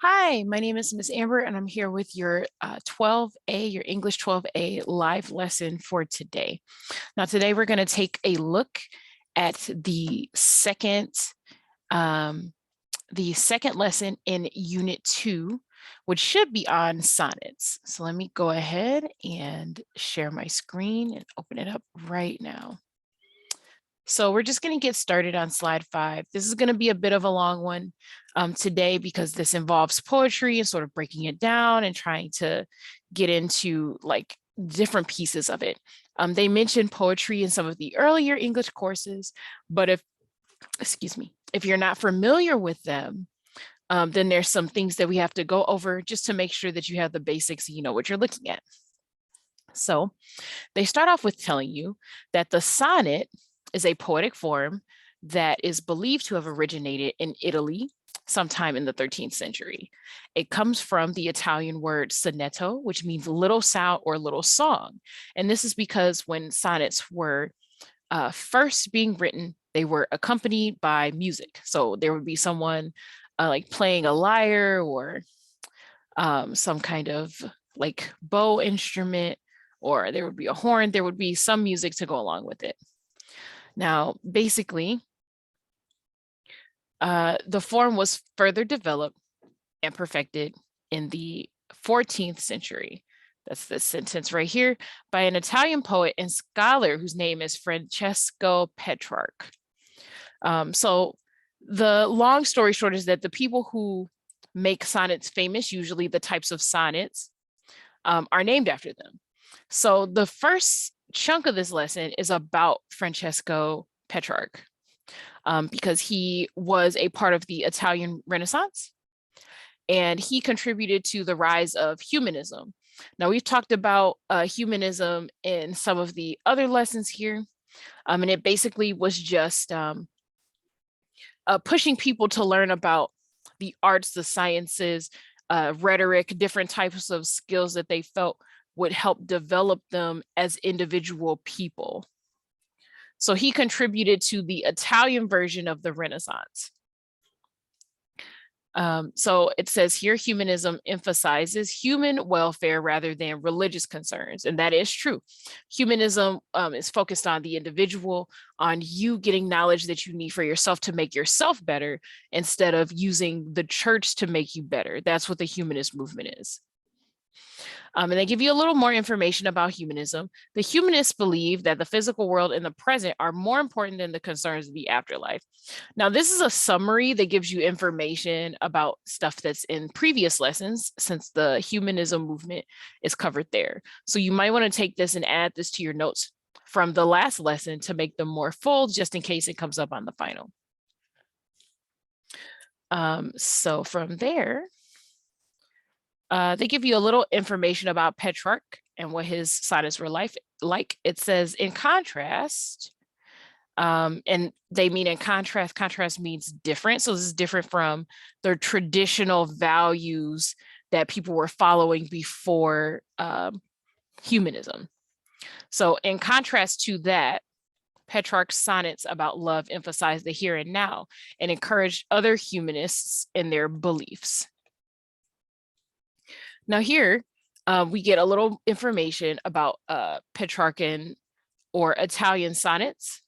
Hi, my name is Miss Amber, and I'm here with your 12A, your English 12A live lesson for today. Now, today we're going to take a look at um, the second lesson in Unit 2, which should be on sonnets. So let me go ahead and share my screen and open it up right now. So we're just going to get started on slide 5. This is going to be a bit of a long one today because this involves poetry and sort of breaking it down and trying to get into like different pieces of it. They mentioned poetry in some of the earlier English courses, but excuse me, if you're not familiar with them, then there's some things that we have to go over just to make sure that you have the basics, you know what you're looking at. So they start off with telling you that the sonnet is a poetic form that is believed to have originated in Italy sometime in the 13th century. It comes from the Italian word sonetto, which means little sound or little song. And this is because when sonnets were first being written, they were accompanied by music. So there would be someone like playing a lyre or some kind of like bow instrument, or there would be a horn, there would be some music to go along with it. Now, basically, the form was further developed and perfected in the 14th century. That's the sentence right here, by an Italian poet and scholar whose name is Francesco Petrarch. So the long story short is that the people who make sonnets famous, usually the types of sonnets, are named after them. So the first chunk of this lesson is about Francesco Petrarch because he was a part of the Italian Renaissance and he contributed to the rise of humanism. Now, we've talked about humanism in some of the other lessons here, and it basically was just pushing people to learn about the arts, the sciences, rhetoric, different types of skills that they felt would help develop them as individual people. So he contributed to the Italian version of the Renaissance. So it says here, humanism emphasizes human welfare rather than religious concerns. And that is true. Humanism is focused on the individual, on you getting knowledge that you need for yourself to make yourself better instead of using the church to make you better. That's what the humanist movement is. And they give you a little more information about humanism. The humanists believe that the physical world and the present are more important than the concerns of the afterlife. Now, this is a summary that gives you information about stuff that's in previous lessons, since the humanism movement is covered there. So you might want to take this and add this to your notes from the last lesson to make them more full, just in case it comes up on the final. So from there, they give you a little information about Petrarch and what his sonnets were like. It says, in contrast, and they mean in contrast, contrast means different. So this is different from the traditional values that people were following before humanism. So in contrast to that, Petrarch's sonnets about love emphasize the here and now and encourage other humanists in their beliefs. Now here, we get a little information about Petrarchan or Italian sonnets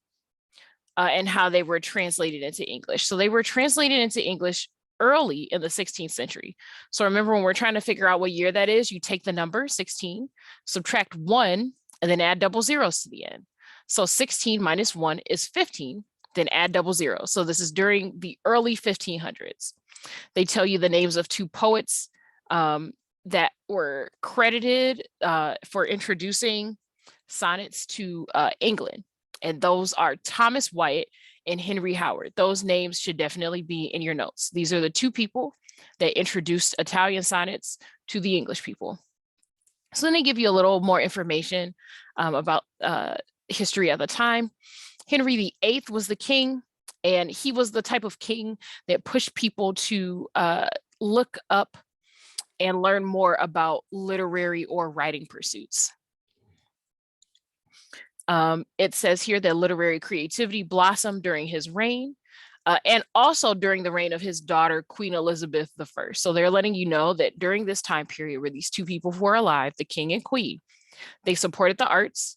and how they were translated into English. So they were translated into English early in the 16th century. So remember, when we're trying to figure out what year that is, you take the number 16, subtract 1, and then add double zeros to the end. So 16 minus 1 is 15, then add double zeros. So this is during the early 1500s. They tell you the names of two poets that were credited for introducing sonnets to England. And those are Thomas Wyatt and Henry Howard. Those names should definitely be in your notes. These are the two people that introduced Italian sonnets to the English people. So then they give you a little more information about history at the time. Henry VIII was the king, and he was the type of king that pushed people to look up and learn more about literary or writing pursuits. It says here that literary creativity blossomed during his reign. and also during the reign of his daughter, Queen Elizabeth I. So they're letting you know that during this time period where these two people were alive, the king and queen, they supported the arts.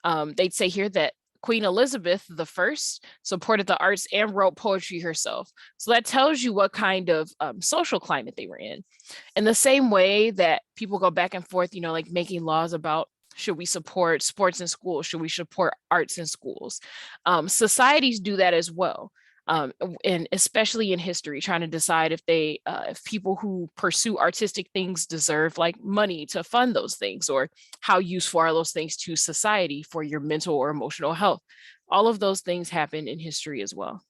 They'd say here that Queen Elizabeth I supported the arts and wrote poetry herself. So that tells you what kind of social climate they were in the same way that people go back and forth, like making laws about should we support sports in schools? Should we support arts in schools? Societies do that as well. And especially in history, trying to decide if people who pursue artistic things deserve like money to fund those things, or how useful are those things to society for your mental or emotional health. All of those things happen in history as well.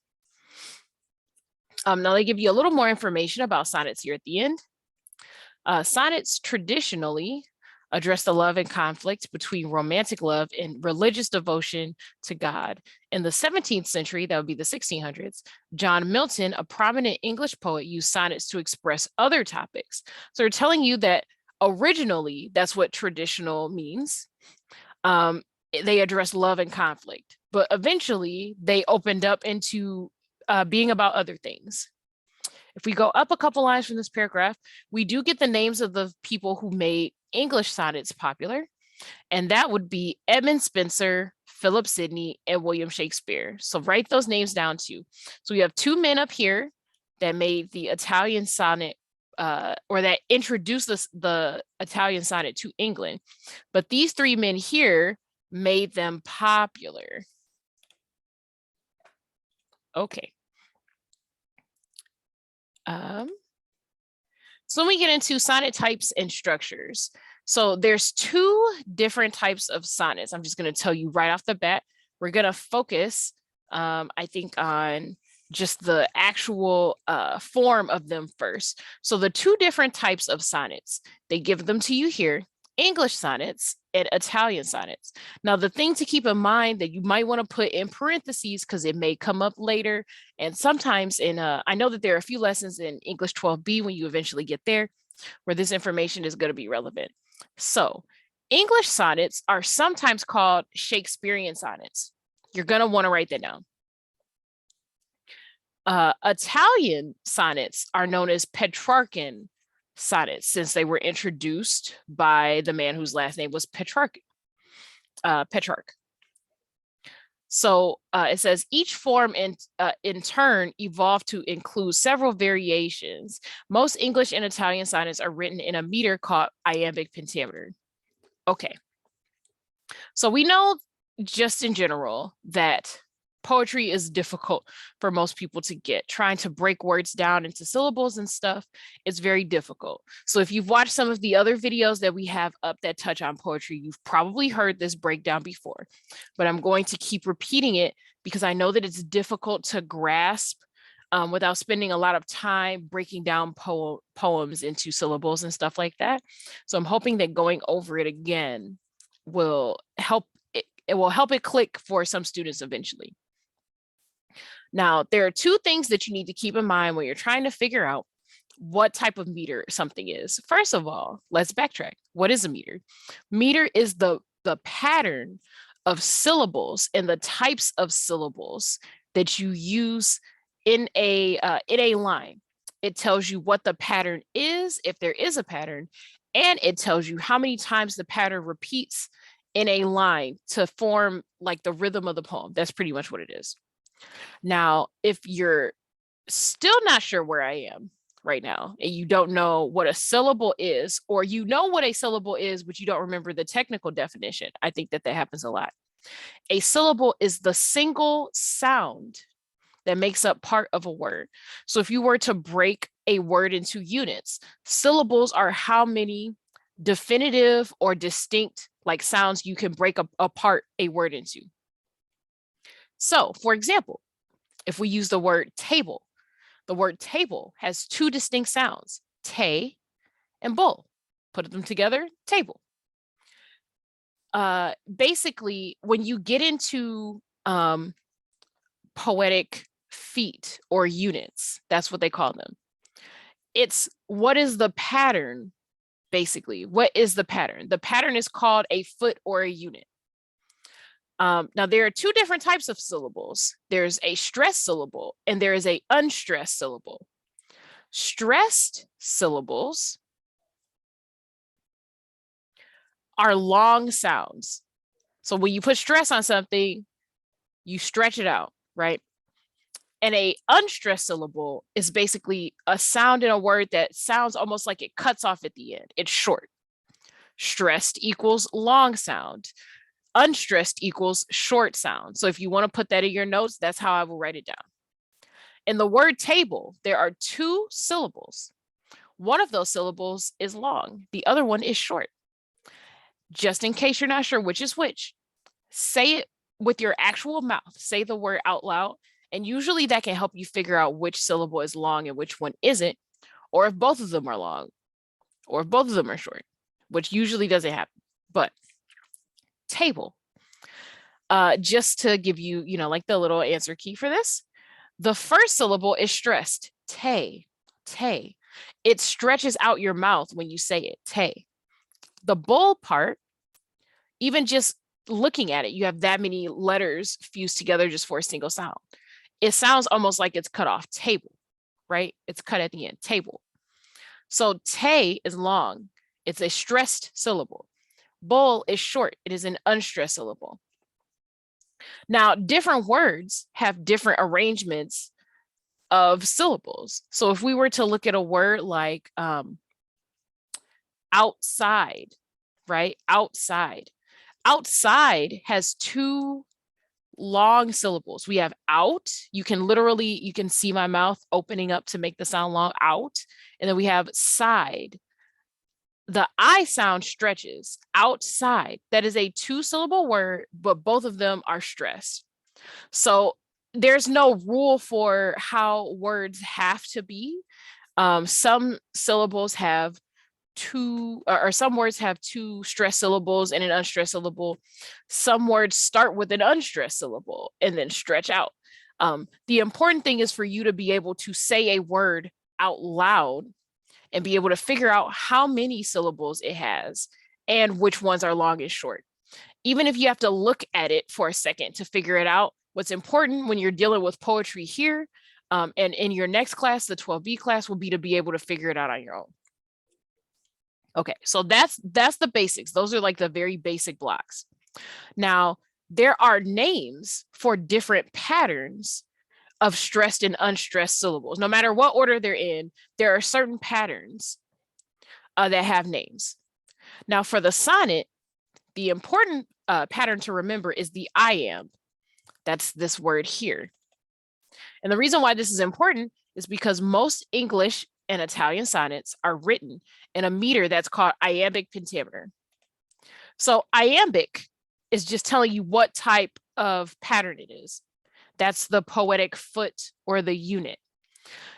Now they give you a little more information about sonnets here at the end. Sonnets traditionally address the love and conflict between romantic love and religious devotion to God. In the 17th century, that would be the 1600s, John Milton, a prominent English poet, used sonnets to express other topics. So they're telling you that originally, that's what traditional means. They address love and conflict, but eventually they opened up into being about other things. If we go up a couple lines from this paragraph, we do get the names of the people who made English sonnets popular, and that would be Edmund Spenser, Philip Sidney, and William Shakespeare. So write those names down too. So we have two men up here that made the Italian sonnet, or that introduced the Italian sonnet to England. But these three men here made them popular. Okay. So when we get into sonnet types and structures, so there's two different types of sonnets. I'm just going to tell you right off the bat. We're going to focus, I think, on just the actual form of them first. So the two different types of sonnets, they give them to you here: English sonnets and Italian sonnets. Now, the thing to keep in mind that you might want to put in parentheses, because it may come up later, and sometimes I know that there are a few lessons in English 12B when you eventually get there where this information is going to be relevant. So English sonnets are sometimes called Shakespearean sonnets. You're going to want to write that down. Italian sonnets are known as Petrarchan sonnets, since they were introduced by the man whose last name was Petrarch. So it says each form in turn evolved to include several variations. Most English and Italian sonnets are written in a meter called iambic pentameter. Okay. So we know just in general that poetry is difficult for most people to get. Trying to break words down into syllables and stuff, it's very difficult. So if you've watched some of the other videos that we have up that touch on poetry, you've probably heard this breakdown before, but I'm going to keep repeating it because I know that it's difficult to grasp without spending a lot of time breaking down poems into syllables and stuff like that. So I'm hoping that going over it again will help it will help it click for some students eventually. Now, there are two things that you need to keep in mind when you're trying to figure out what type of meter something is. First of all, let's backtrack. What is a meter? Meter is the pattern of syllables and the types of syllables that you use in a line. It tells you what the pattern is, if there is a pattern, and it tells you how many times the pattern repeats in a line to form like the rhythm of the poem. That's pretty much what it is. Now, if you're still not sure where I am right now, and you don't know what a syllable is, or you know what a syllable is, but you don't remember the technical definition, I think that happens a lot. A syllable is the single sound that makes up part of a word. So if you were to break a word into units, syllables are how many definitive or distinct like sounds you can break apart a word into. So, for example, if we use the word table, the word table has two distinct sounds, te and bull. Put them together, table. Basically, when you get into poetic feet or units, that's what they call them. It's what is the pattern, basically. What is the pattern? The pattern is called a foot or a unit. Now, there are two different types of syllables. There's a stressed syllable and there is a unstressed syllable. Stressed syllables are long sounds. So when you put stress on something, you stretch it out, right? And a unstressed syllable is basically a sound in a word that sounds almost like it cuts off at the end. It's short. Stressed equals long sound. Unstressed equals short sound. So if you want to put that in your notes, that's how I will write it down. In the word table, there are two syllables. One of those syllables is long. The other one is short. Just in case you're not sure which is which, say it with your actual mouth. Say the word out loud. And usually that can help you figure out which syllable is long and which one isn't, or if both of them are long, or if both of them are short, which usually doesn't happen. But table, just to give you, like the little answer key for this, the first syllable is stressed, te, te. It stretches out your mouth when you say it, te. The bold part, even just looking at it, you have that many letters fused together just for a single sound. It sounds almost like it's cut off, table, right? It's cut at the end, table. So te is long. It's a stressed syllable. Bowl is short. It is an unstressed syllable. Now, different words have different arrangements of syllables. So if we were to look at a word like outside, right? Outside. Outside has two long syllables. We have out. You can see my mouth opening up to make the sound long, out. And then we have side. The I sound stretches, outside. That is a two-syllable word, but both of them are stressed. So there's no rule for how words have to be. Some syllables have two, or some words have two stressed syllables and an unstressed syllable. Some words start with an unstressed syllable and then stretch out. The important thing is for you to be able to say a word out loud and be able to figure out how many syllables it has and which ones are long and short. Even if you have to look at it for a second to figure it out, what's important when you're dealing with poetry here and in your next class, the 12B class, will be to be able to figure it out on your own. Okay, so that's the basics. Those are like the very basic blocks. Now, there are names for different patterns of stressed and unstressed syllables. No matter what order they're in, there are certain patterns that have names. Now, for the sonnet, the important pattern to remember is the iamb. That's this word here. And the reason why this is important is because most English and Italian sonnets are written in a meter that's called iambic pentameter. So iambic is just telling you what type of pattern it is. That's the poetic foot or the unit.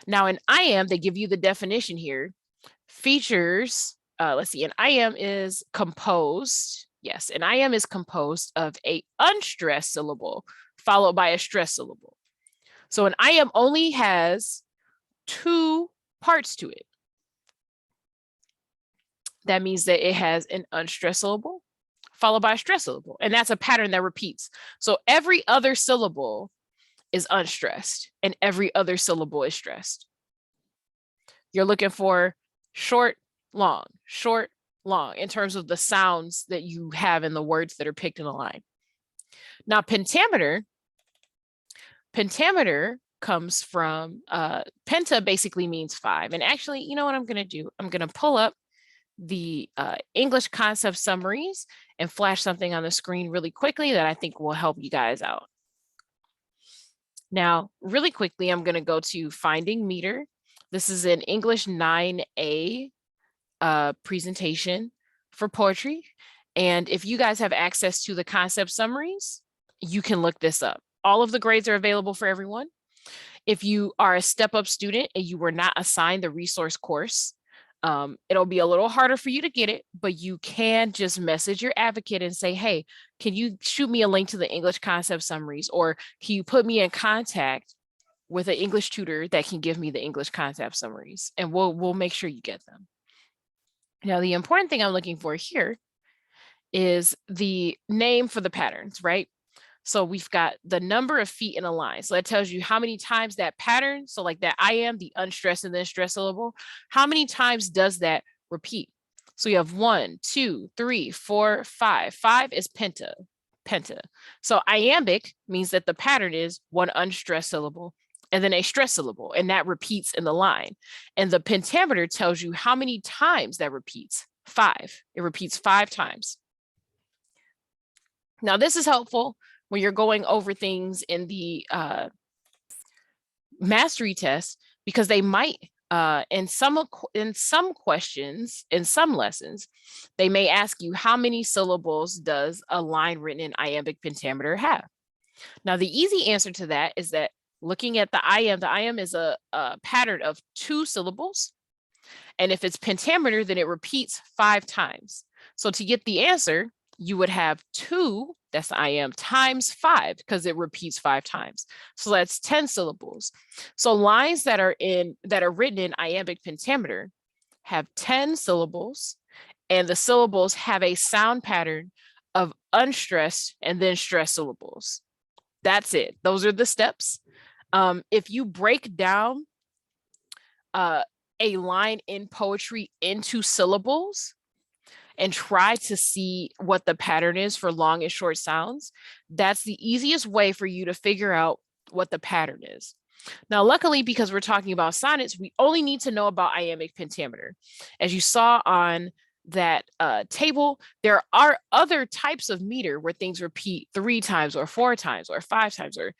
Now in iamb, they give you the definition here. Features, let's see, an iamb is composed. Yes, an iamb is composed of a unstressed syllable followed by a stressed syllable. So an iamb only has two parts to it. That means that it has an unstressed syllable followed by a stressed syllable. And that's a pattern that repeats. So every other syllable is unstressed and every other syllable is stressed. You're looking for short, long in terms of the sounds that you have in the words that are picked in a line. Now, pentameter comes from, penta basically means five. And actually, you know what I'm going to do? I'm going to pull up the English concept summaries and flash something on the screen really quickly that I think will help you guys out. Now, really quickly, I'm going to go to Finding Meter. This is an English 9A presentation for poetry. And if you guys have access to the concept summaries, you can look this up. All of the grades are available for everyone. If you are a step-up student and you were not assigned the resource course, it'll be a little harder for you to get it, but you can just message your advocate and say, hey, can you shoot me a link to the English concept summaries, or can you put me in contact with an English tutor that can give me the English concept summaries, and we'll make sure you get them. Now, the important thing I'm looking for here is the name for the patterns, right? So we've got the number of feet in a line. So that tells you how many times that pattern, so like that I am, the unstressed and then stressed syllable, how many times does that repeat? So you have 1, 2, 3, 4, 5. 5 is penta. Penta. So iambic means that the pattern is one unstressed syllable and then a stressed syllable, and that repeats in the line. And the pentameter tells you how many times that repeats. 5. It repeats 5 times. Now, this is helpful when you're going over things in the mastery test, because they might, in some questions, in some lessons, they may ask you how many syllables does a line written in iambic pentameter have? Now, the easy answer to that is that looking at the IM is a pattern of 2 syllables. And if it's pentameter, then it repeats 5 times. So to get the answer, you would have 2, that's the IM, times 5, because it repeats 5 times. So that's 10 syllables. So lines that are written in iambic pentameter have 10 syllables, and the syllables have a sound pattern of unstressed and then stressed syllables. That's it. Those are the steps. If you break down a line in poetry into syllables and try to see what the pattern is for long and short sounds, that's the easiest way for you to figure out what the pattern is. Now, luckily, because we're talking about sonnets, we only need to know about iambic pentameter. As you saw on that table, there are other types of meter where things repeat 3 times or 4 times or 5 times or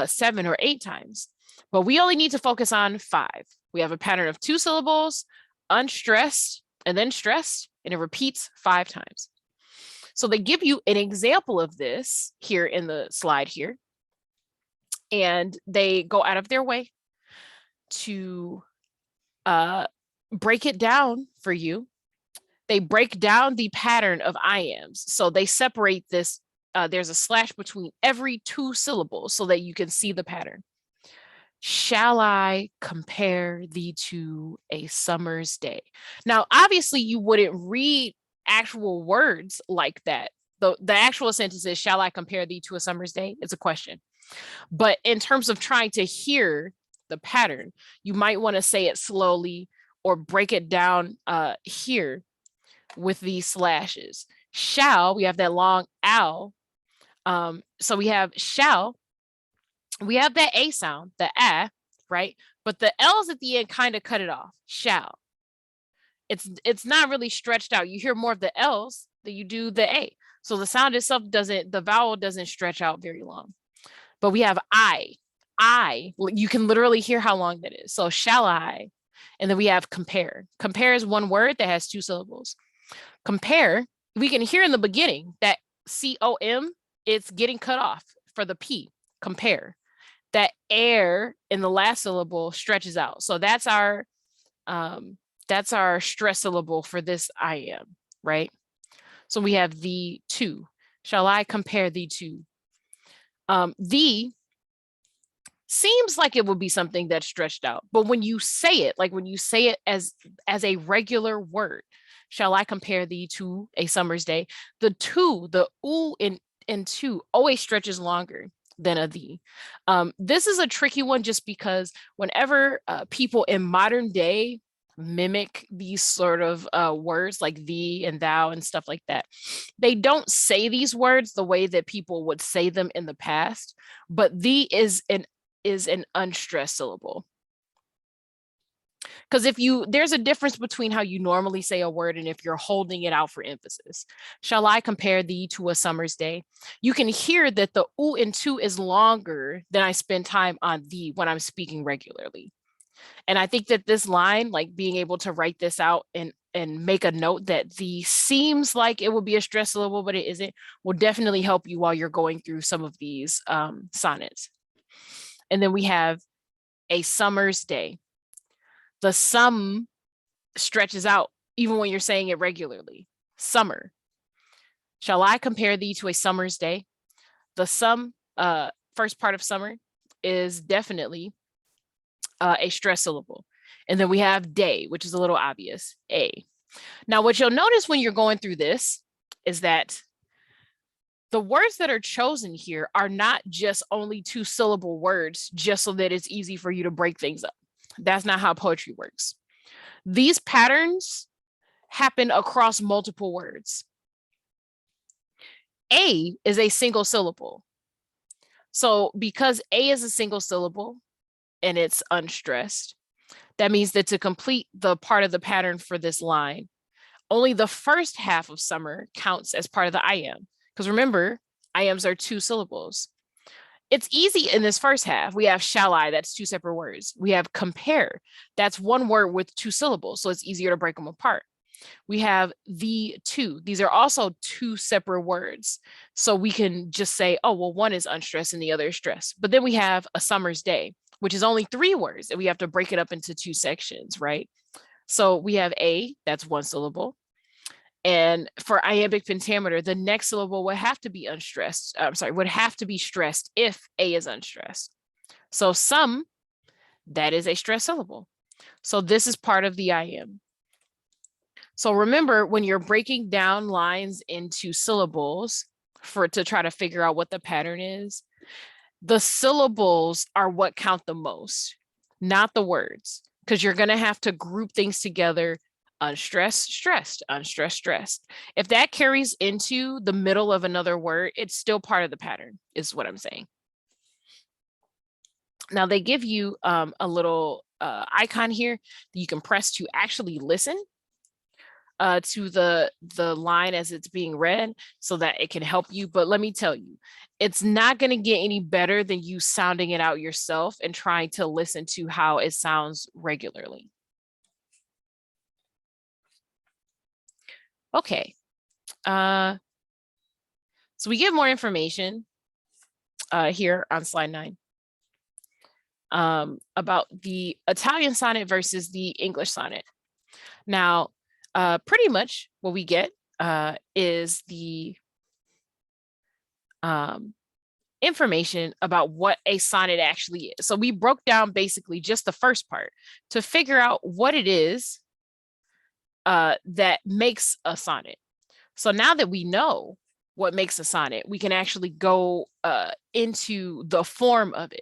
7 or 8 times. But we only need to focus on 5. We have a pattern of 2 syllables, unstressed, and then stressed, and it repeats 5 times. So they give you an example of this here in the slide here, and they go out of their way to break it down for you. They break down the pattern of iams. So they separate this. There's a slash between every 2 syllables so that you can see the pattern. Shall I compare thee to a summer's day? Now, obviously, you wouldn't read actual words like that. The actual sentence is, shall I compare thee to a summer's day? It's a question. But in terms of trying to hear the pattern, you might want to say it slowly or break it down here with these slashes. Shall, we have that long ow. So we have shall. We have that A sound, the A, right? But the L's at the end kind of cut it off. Shall. It's not really stretched out. You hear more of the L's than you do the A. So the sound itself the vowel doesn't stretch out very long. But we have I. You can literally hear how long that is. So shall I? And then we have compare. Compare is one word that has 2 syllables. Compare, we can hear in the beginning that COM, it's getting cut off for the P. Compare. That air in the last syllable stretches out. So that's our stress syllable for this I am, right? So we have the 2. Shall I compare the 2? The seems like it would be something that's stretched out, but when you say it, like when you say it as a regular word, shall I compare thee to a summer's day? The 2, the oo in 2 always stretches longer than a thee. This is a tricky one just because whenever people in modern day mimic these sort of words like thee and thou and stuff like that, they don't say these words the way that people would say them in the past, but thee is an unstressed syllable. Because there's a difference between how you normally say a word and if you're holding it out for emphasis. Shall I compare thee to a summer's day? You can hear that the oo and two is longer than I spend time on thee when I'm speaking regularly. And I think that this line, like being able to write this out and make a note that the seems like it would be a stress syllable, but it isn't, will definitely help you while you're going through some of these sonnets. And then we have a summer's day. The sum stretches out even when you're saying it regularly. Summer. Shall I compare thee to a summer's day? The sum, first part of summer, is definitely a stress syllable. And then we have day, which is a little obvious, a. Now, what you'll notice when you're going through this is that The words that are chosen here are not just only 2-syllable words just so that it's easy for you to break things up. That's not how poetry works. These patterns happen across multiple words. A is a single syllable. So because A is a single syllable and it's unstressed, that means that to complete the part of the pattern for this line, only the first half of summer counts as part of the I am. Because remember, I ams are 2 syllables. It's easy in this first half. We have shall I, that's 2 separate words. We have compare, that's 1 word with 2 syllables. So it's easier to break them apart. We have the 2. These are also 2 separate words. So we can just say, oh, well, one is unstressed and the other is stressed. But then we have a summer's day, which is only 3 words, and we have to break it up into 2 sections, right? So we have a, that's 1 syllable. And for iambic pentameter, the next syllable would have to be unstressed. Would have to be stressed if a is unstressed. So some, that is a stressed syllable. So this is part of the I am. So remember, when you're breaking down lines into syllables to try to figure out what the pattern is, the syllables are what count the most, not the words, because you're going to have to group things together. Unstressed, stressed, unstressed, stressed. If that carries into the middle of another word, it's still part of the pattern, is what I'm saying. Now they give you a little icon here that you can press to actually listen to the line as it's being read so that it can help you. But let me tell you, it's not going to get any better than you sounding it out yourself and trying to listen to how it sounds regularly. Okay. So we get more information here on slide 9 about the Italian sonnet versus the English sonnet. Now, pretty much what we get is the information about what a sonnet actually is. So we broke down basically just the first part to figure out what it is that makes a sonnet. So now that we know what makes a sonnet, we can actually go into the form of it.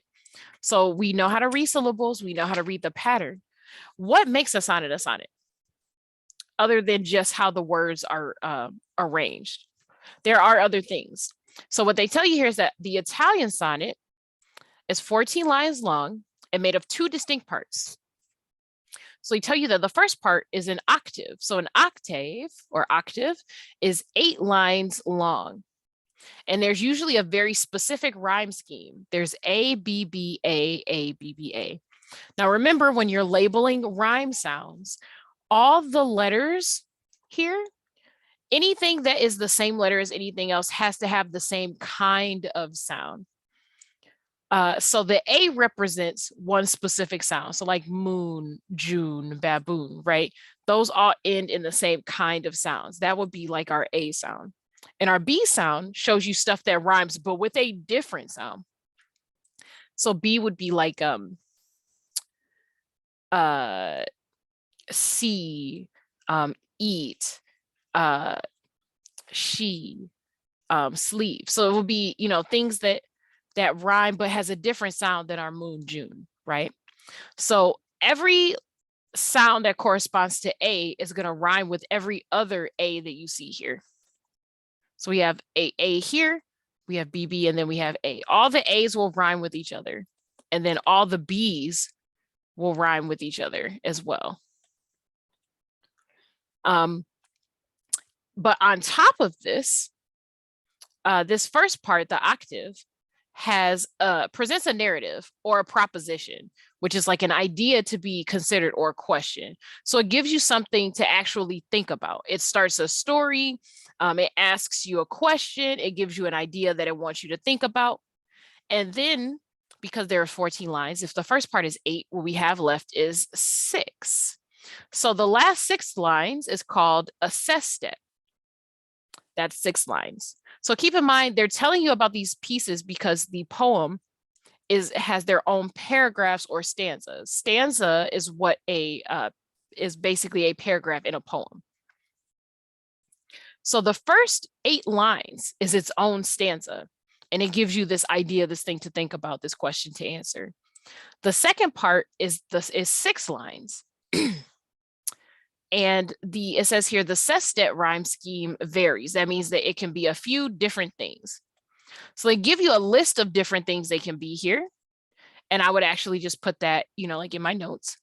So we know how to read syllables, we know how to read the pattern. What makes a sonnet other than just how the words are arranged? There are other things. So what they tell you here is that the Italian sonnet is 14 lines long and made of 2 distinct parts. So they tell you that the first part is an octave. So an octave or octave is 8 lines long. And there's usually a very specific rhyme scheme. There's A, B, B, A, B, B, A. Now remember, when you're labeling rhyme sounds, all the letters here, anything that is the same letter as anything else has to have the same kind of sound. So the A represents one specific sound. So like moon, June, baboon, right? Those all end in the same kind of sounds. That would be like our A sound. And our B sound shows you stuff that rhymes, but with a different sound. So B would be like see, eat, she, sleep. So it would be, things that rhyme but has a different sound than our moon, June, right? So every sound that corresponds to A is going to rhyme with every other A that you see here. So we have A here, we have BB, and then we have A. All the A's will rhyme with each other, and then all the B's will rhyme with each other as well. But on top of this, this first part, the octave, presents a narrative or a proposition, which is like an idea to be considered or a question. So it gives you something to actually think about. It starts a story. It asks you a question. It gives you an idea that it wants you to think about. And then, because there are 14 lines, if the first part is 8, what we have left is 6. So the last 6 lines is called a sestet. That's 6 lines. So keep in mind, they're telling you about these pieces because the poem has their own paragraphs or stanzas. Stanza is what is basically a paragraph in a poem. So the first 8 lines is its own stanza, and it gives you this idea, this thing to think about, this question to answer. The second part is 6 lines. And it says here the sestet rhyme scheme varies. That means that it can be a few different things. So they give you a list of different things they can be here. And I would actually just put that, like in my notes.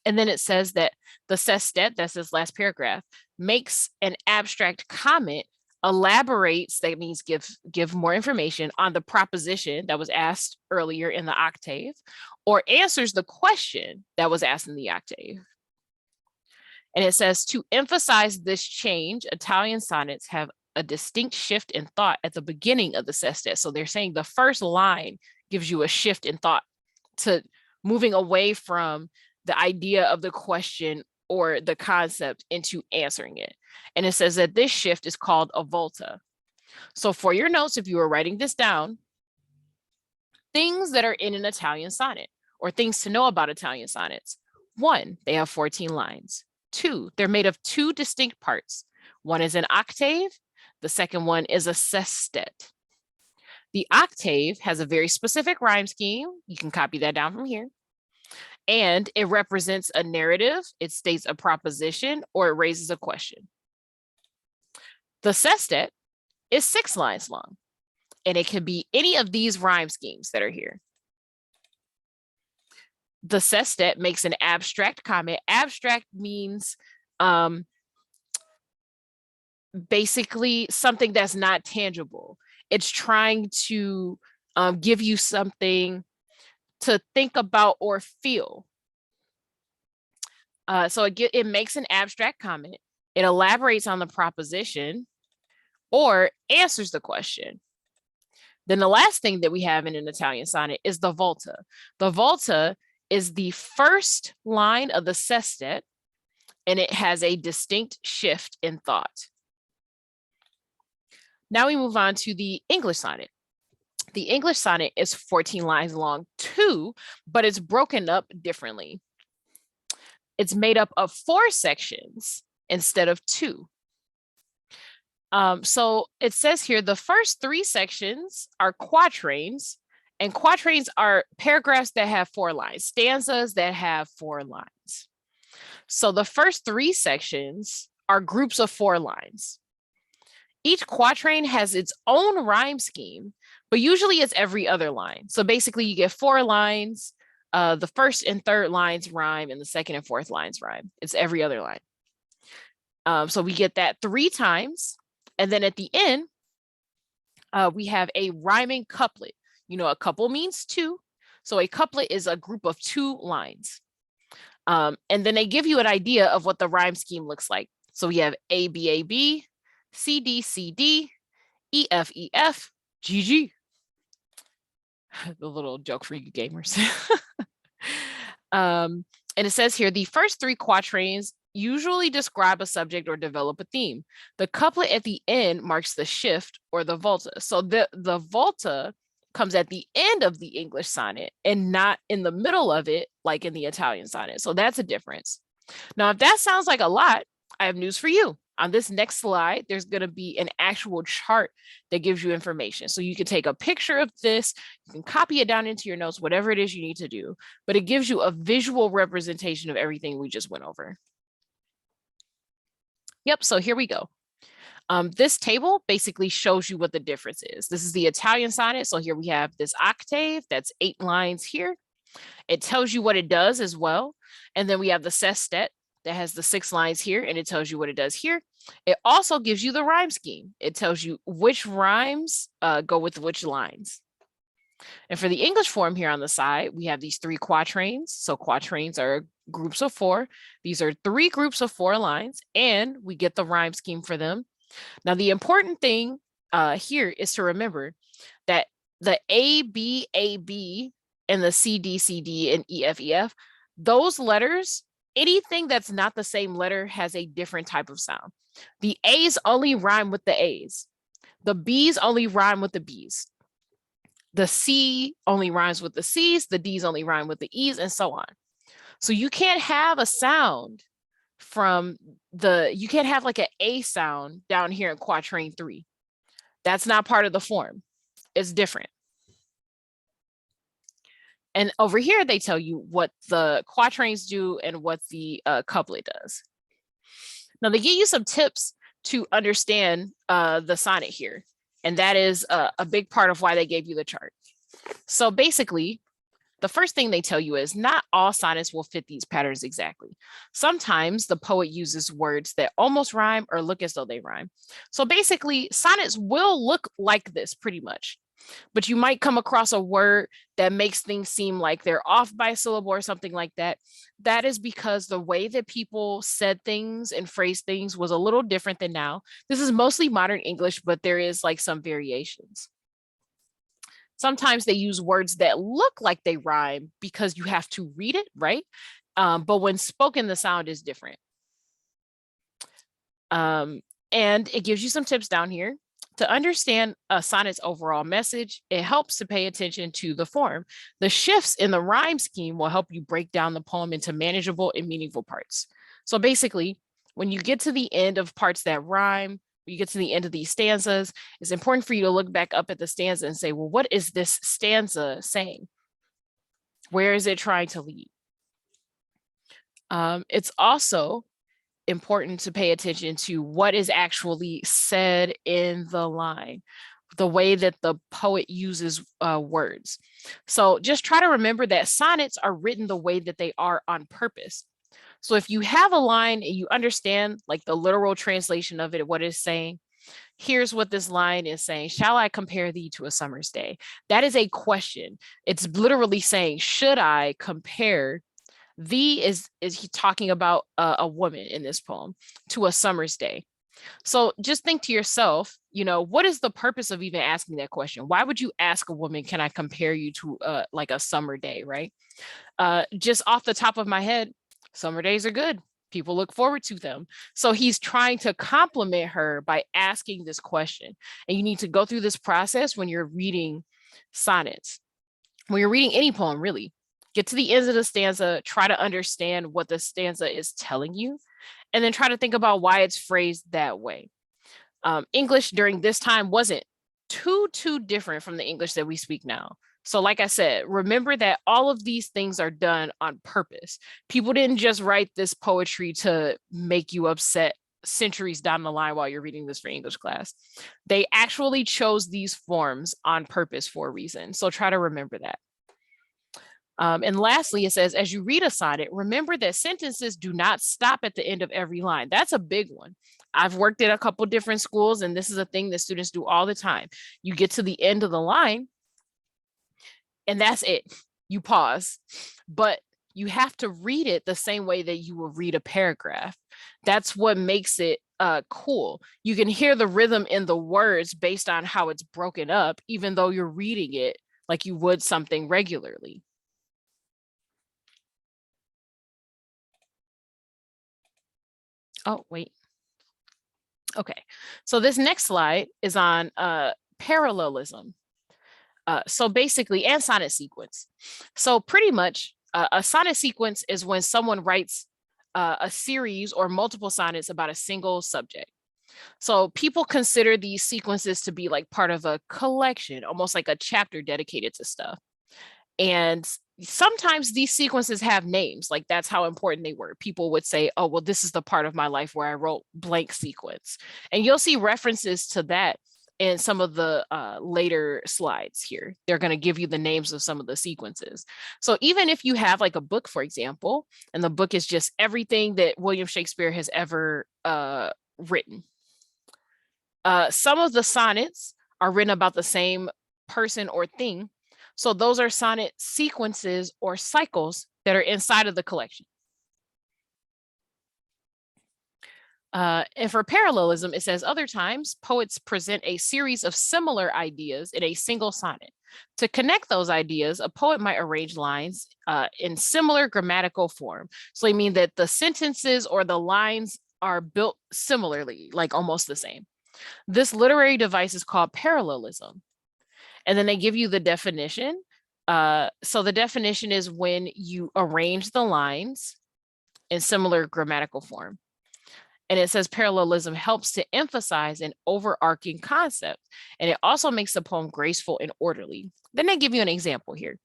And then it says that the sestet, that's this last paragraph, makes an abstract comment, elaborates, that means give more information on the proposition that was asked earlier in the octave, or answers the question that was asked in the octave. And it says, to emphasize this change, Italian sonnets have a distinct shift in thought at the beginning of the sestet. So they're saying the first line gives you a shift in thought to moving away from the idea of the question or the concept into answering it. And it says that this shift is called a volta. So for your notes, if you were writing this down, things that are in an Italian sonnet or things to know about Italian sonnets. 1, they have 14 lines. 2, they're made of 2 distinct parts. One is an octave. The second one is a sestet. The octave has a very specific rhyme scheme. You can copy that down from here. And it represents a narrative. It states a proposition or it raises a question. The sestet is 6 lines long, and it can be any of these rhyme schemes that are here. The sestet makes an abstract comment. Abstract means basically something that's not tangible. It's trying to give you something to think about or feel. So it makes an abstract comment. It elaborates on the proposition or answers the question. Then the last thing that we have in an Italian sonnet is the volta. The volta is the first line of the sestet, and it has a distinct shift in thought. Now we move on to the English sonnet. The English sonnet is 14 lines long too, but it's broken up differently. It's made up of 4 sections instead of 2. So it says here the first 3 sections are quatrains, and quatrains are paragraphs that have 4 lines, stanzas that have 4 lines. So the first 3 sections are groups of 4 lines. Each quatrain has its own rhyme scheme, but usually it's every other line. So basically you get 4 lines, the first and third lines rhyme, and the second and fourth lines rhyme. It's every other line. So we get that 3 times. And then at the end, we have a rhyming couplet. A couple means 2. So a couplet is a group of 2 lines. And then they give you an idea of what the rhyme scheme looks like. So we have A, B, A, B, C, D, C, D, E, F, E, F, G, G. The little joke for you gamers. And it says here, the first 3 quatrains usually describe a subject or develop a theme. The couplet at the end marks the shift or the volta. So the volta comes at the end of the English sonnet and not in the middle of it, like in the Italian sonnet. So that's a difference. Now, if that sounds like a lot, I have news for you. On this next slide, there's going to be an actual chart that gives you information. So you can take a picture of this, you can copy it down into your notes, whatever it is you need to do, but it gives you a visual representation of everything we just went over. Yep, so here we go. This table basically shows you what the difference is. This is the Italian sonnet. So here we have this octave, that's 8 lines here. It tells you what it does as well. And then we have the sestet that has the 6 lines here, and it tells you what it does here. It also gives you the rhyme scheme. It tells you which rhymes go with which lines. And for the English form here on the side, we have these 3 quatrains. So quatrains are groups of 4. These are 3 groups of 4 lines, and we get the rhyme scheme for them. Now, the important thing here is to remember that the A, B, A, B, and the C, D, C, D, and E, F, E, F, those letters, anything that's not the same letter has a different type of sound. The A's only rhyme with the A's. The B's only rhyme with the B's. The C only rhymes with the C's. The D's only rhyme with the E's, and so on. So you can't have a sound from you can't have like an A sound down here in quatrain 3. That's not part of the form. It's different. And over here, they tell you what the quatrains do and what the couplet does. Now, they give you some tips to understand the sonnet here. And that is a big part of why they gave you the chart. So basically, the first thing they tell you is not all sonnets will fit these patterns exactly. Sometimes the poet uses words that almost rhyme or look as though they rhyme. So basically, sonnets will look like this pretty much. But you might come across a word that makes things seem like they're off by a syllable or something like that. That is because the way that people said things and phrased things was a little different than now. This is mostly modern English, but there is like some variations. Sometimes they use words that look like they rhyme because you have to read it, right? But when spoken, the sound is different. And it gives you some tips down here. To understand a sonnet's overall message, it helps to pay attention to the form. The shifts in the rhyme scheme will help you break down the poem into manageable and meaningful parts. So basically, when you get to the end of parts that rhyme, you get to the end of these stanzas, it's important for you to look back up at the stanza and say, well, what is this stanza saying? Where is it trying to lead? It's also important to pay attention to what is actually said in the line, the way that the poet uses words. So just try to remember that sonnets are written the way that they are on purpose. So if you have a line and you understand like the literal translation of it, what it's saying, here's what this line is saying. Shall I compare thee to a summer's day? That is a question. It's literally saying, should I compare thee is he talking about a woman in this poem to a summer's day. So just think to yourself, what is the purpose of even asking that question? Why would you ask a woman, can I compare you to like a summer day, right? Just off the top of my head, summer days are good. People look forward to them. So he's trying to compliment her by asking this question. And you need to go through this process when you're reading sonnets, when you're reading any poem, really. Get to the ends of the stanza, try to understand what the stanza is telling you, and then try to think about why it's phrased that way. English during this time wasn't too different from the English that we speak now. So like I said, remember that all of these things are done on purpose. People didn't just write this poetry to make you upset centuries down the line while you're reading this for English class. They actually chose these forms on purpose for a reason. So try to remember that. And lastly, it says, as you read a sonnet, remember that sentences do not stop at the end of every line. That's a big one. I've worked at a couple different schools, and this is a thing that students do all the time. You get to the end of the line, and that's it. You pause, but you have to read it the same way that you would read a paragraph. That's what makes it cool. You can hear the rhythm in the words based on how it's broken up, even though you're reading it like you would something regularly. Oh, wait. Okay, so this next slide is on parallelism. So basically, and sonnet sequence. So pretty much a sonnet sequence is when someone writes a series or multiple sonnets about a single subject. So people consider these sequences to be like part of a collection, almost like a chapter dedicated to stuff. And sometimes these sequences have names, like that's how important they were. People would say, oh, well, this is the part of my life where I wrote blank sequence. And you'll see references to that in some of the later slides here. They're going to give you the names of some of the sequences. So even if you have like a book, for example, and the book is just everything that William Shakespeare has ever written, some of the sonnets are written about the same person or thing. So those are sonnet sequences or cycles that are inside of the collection. And for parallelism, it says other times poets present a series of similar ideas in a single sonnet. To connect those ideas, a poet might arrange lines in similar grammatical form. So I mean that the sentences or the lines are built similarly, like almost the same. This literary device is called parallelism. And then they give you the definition. So the definition is when you arrange the lines in similar grammatical form. And it says parallelism helps to emphasize an overarching concept, and it also makes the poem graceful and orderly. Then they give you an example here.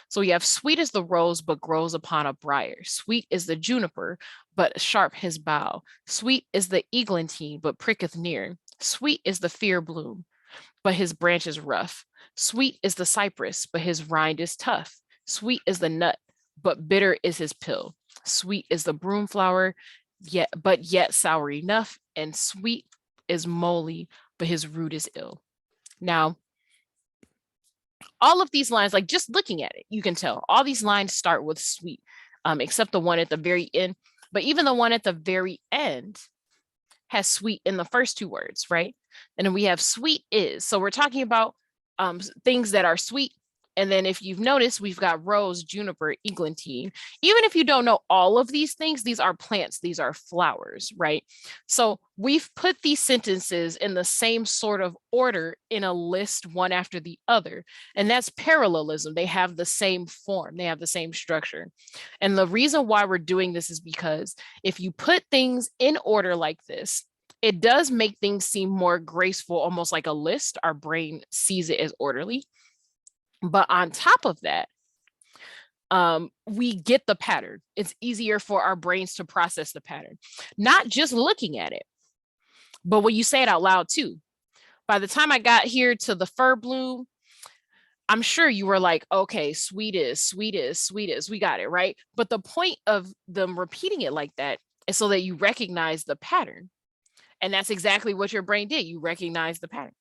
So we have sweet is the rose, but grows upon a briar. Sweet is the juniper, but sharp his bough. Sweet is the eglantine, but pricketh near. Sweet is the fear bloom, but his branch is rough. Sweet is the cypress, but his rind is tough. Sweet is the nut, but bitter is his pill. Sweet is the broom flower, yet sour enough. And sweet is moly, but his root is ill. Now, all of these lines, like just looking at it, you can tell all these lines start with sweet, except the one at the very end. But even the one at the very end has sweet in the first two words, right? And then we have sweet is. So we're talking about things that are sweet. And then if you've noticed, we've got rose, juniper, eglantine. Even if you don't know all of these things, these are plants, these are flowers, right? So we've put these sentences in the same sort of order in a list, one after the other. And that's parallelism. They have the same form, they have the same structure. And the reason why we're doing this is because if you put things in order like this, it does make things seem more graceful, almost like a list. Our brain sees it as orderly. But on top of that, we get the pattern. It's easier for our brains to process the pattern, not just looking at it, but when you say it out loud too. By the time I got here to the fir bloom, I'm sure you were like, okay, sweet is, sweet is, sweet is, we got it, right? But the point of them repeating it like that is so that you recognize the pattern. And that's exactly what your brain did. You recognize the pattern.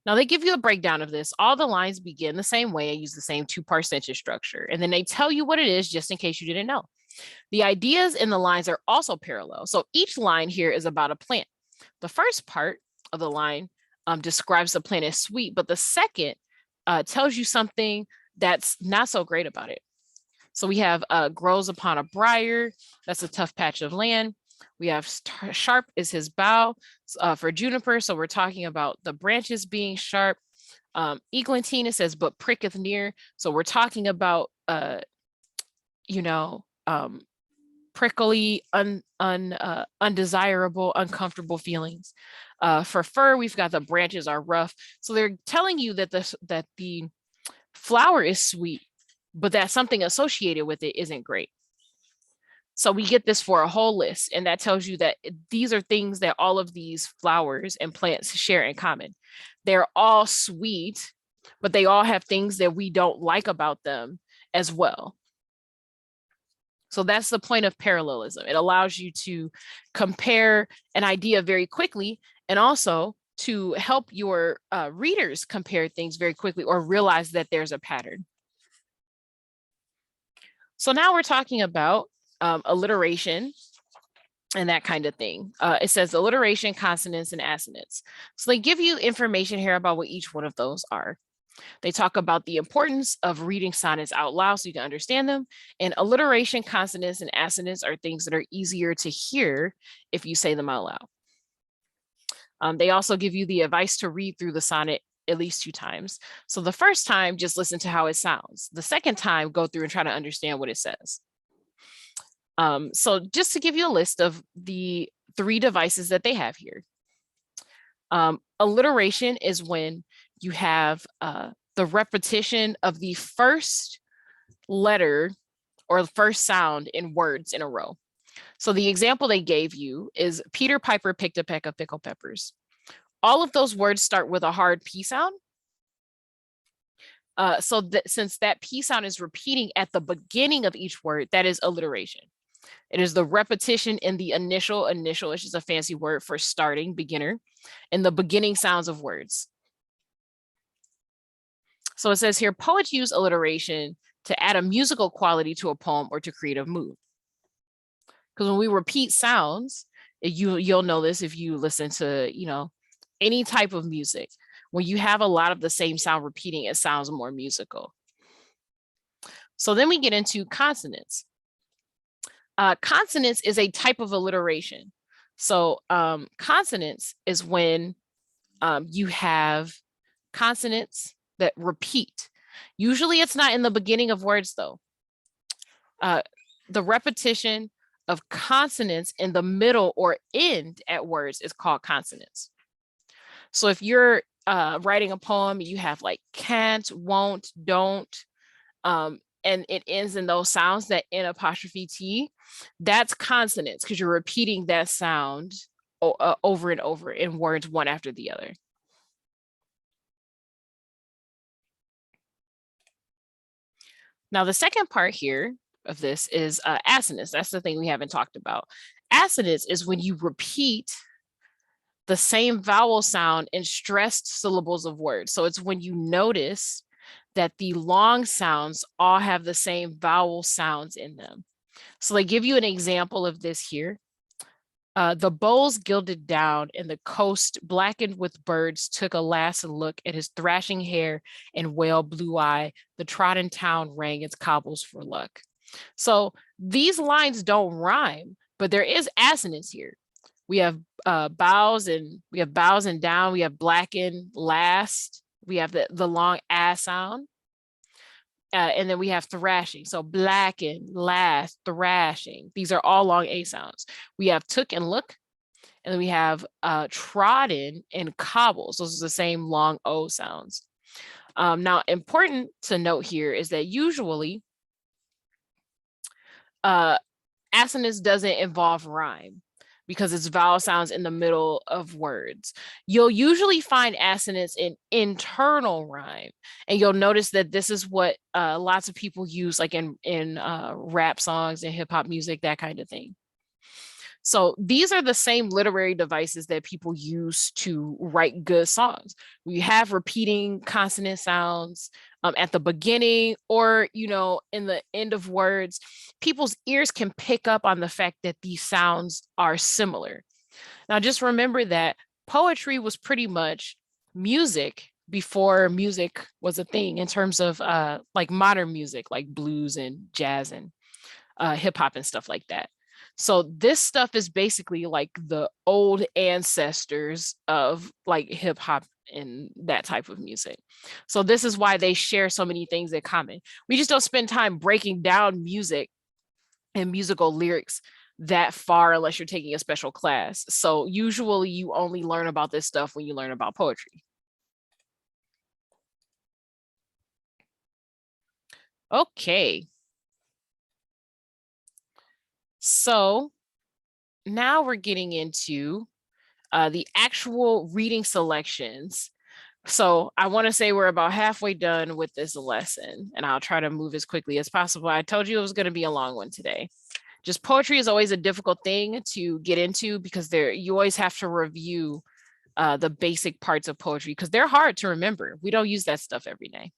Now they give you a breakdown of this. All the lines begin the same way and use the same two-part sentence structure. And then they tell you what it is just in case you didn't know. The ideas in the lines are also parallel. So each line here is about a plant. The first part of the line describes the plant as sweet, but the second tells you something that's not so great about it. So we have grows upon a briar. That's a tough patch of land. We have sharp is his bough for juniper. So we're talking about the branches being sharp. Eglantine, it says, but pricketh near. So we're talking about, prickly, undesirable, uncomfortable feelings. For fir, we've got the branches are rough. So they're telling you that the flower is sweet, but that something associated with it isn't great. So we get this for a whole list, and that tells you that these are things that all of these flowers and plants share in common. They're all sweet, but they all have things that we don't like about them as well. So that's the point of parallelism. It allows you to compare an idea very quickly, and also to help your readers compare things very quickly or realize that there's a pattern. So now we're talking about alliteration and that kind of thing. It says alliteration, consonants, and assonants. So they give you information here about what each one of those are. They talk about the importance of reading sonnets out loud so you can understand them. And alliteration, consonants, and assonants are things that are easier to hear if you say them out loud. They also give you the advice to read through the sonnet at least 2 times. So the first time, just listen to how it sounds. The second time, go through and try to understand what it says. So just to give you a list of the 3 devices that they have here. Alliteration is when you have the repetition of the first letter or the first sound in words in a row. So the example they gave you is Peter Piper picked a peck of pickled peppers. All of those words start with a hard P sound. So that since that P sound is repeating at the beginning of each word, that is alliteration. It is the repetition in the initial is just a fancy word for starting, beginner, and the beginning sounds of words. So it says here, poets use alliteration to add a musical quality to a poem or to create a mood. Because when we repeat sounds, you'll know this if you listen to, any type of music. When you have a lot of the same sound repeating, it sounds more musical. So then we get into consonants. Consonants is a type of alliteration. So consonants is when you have consonants that repeat. Usually it's not in the beginning of words though. The repetition of consonants in the middle or end at words is called consonants. So if you're writing a poem, you have like can't, won't, don't, and it ends in those sounds, that N apostrophe T, that's consonants because you're repeating that sound over and over in words one after the other. Now, the second part here of this is assonance. That's the thing we haven't talked about. Assonance is when you repeat the same vowel sound in stressed syllables of words. So it's when you notice that the long sounds all have the same vowel sounds in them. So they give you an example of this here. The bowls gilded down and the coast blackened with birds took a last look at his thrashing hair and whale blue eye. The trodden town rang its cobbles for luck. So these lines don't rhyme, but there is assonance here. We have bows and down. We have blackened last. We have the long a sound. And then we have thrashing. So blacken, last, thrashing. These are all long A sounds. We have took and look, and then we have trodden and cobbles. Those are the same long O sounds. Now, important to note here is that usually assonance doesn't involve rhyme because it's vowel sounds in the middle of words. You'll usually find assonance in internal rhyme. And you'll notice that this is what lots of people use like in rap songs and hip hop music, that kind of thing. So these are the same literary devices that people use to write good songs. We have repeating consonant sounds at the beginning or, in the end of words. People's ears can pick up on the fact that these sounds are similar. Now, just remember that poetry was pretty much music before music was a thing in terms of like modern music, like blues and jazz and hip hop and stuff like that. So this stuff is basically like the old ancestors of like hip hop and that type of music. So this is why they share so many things in common. We just don't spend time breaking down music and musical lyrics that far unless you're taking a special class. So usually you only learn about this stuff when you learn about poetry. Okay. So now we're getting into the actual reading selections. So I want to say we're about halfway done with this lesson, and I'll try to move as quickly as possible. I told you it was going to be a long one today. Just poetry is always a difficult thing to get into because you always have to review the basic parts of poetry because they're hard to remember. We don't use that stuff every day.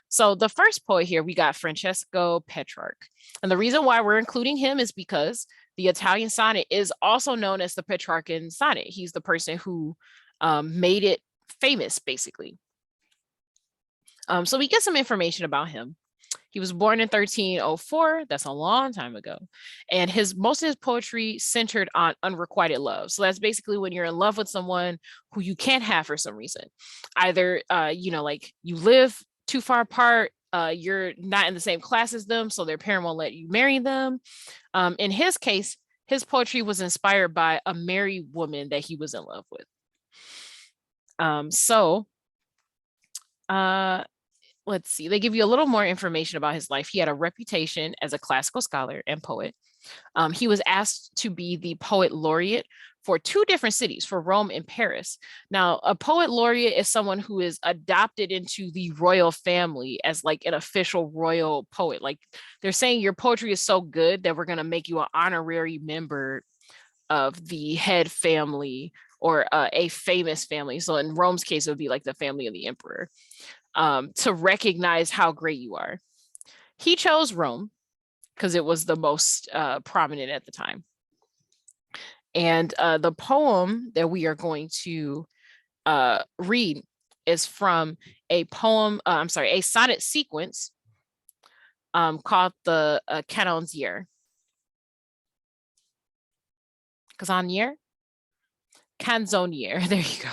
So the first poet here, we got Francesco Petrarch. And the reason why we're including him is because the Italian sonnet is also known as the Petrarchan sonnet. He's the person who made it famous, basically. So we get some information about him. He was born in 1304. That's a long time ago. And most of his poetry centered on unrequited love. So that's basically when you're in love with someone who you can't have for some reason. Either, like you live too far apart, you're not in the same class as them, so their parent won't let you marry them. In his case, his poetry was inspired by a married woman that he was in love with. Let's see, they give you a little more information about his life. He had a reputation as a classical scholar and poet. He was asked to be the poet laureate for 2 different cities, for Rome and Paris. Now, a poet laureate is someone who is adopted into the royal family as like an official royal poet. Like they're saying your poetry is so good that we're going to make you an honorary member of the head family or a famous family. So in Rome's case, it would be like the family of the emperor. To recognize how great you are. He chose Rome because it was the most prominent at the time. And the poem that we are going to read is from a sonnet sequence called the Canonniere. Canzoniere, there you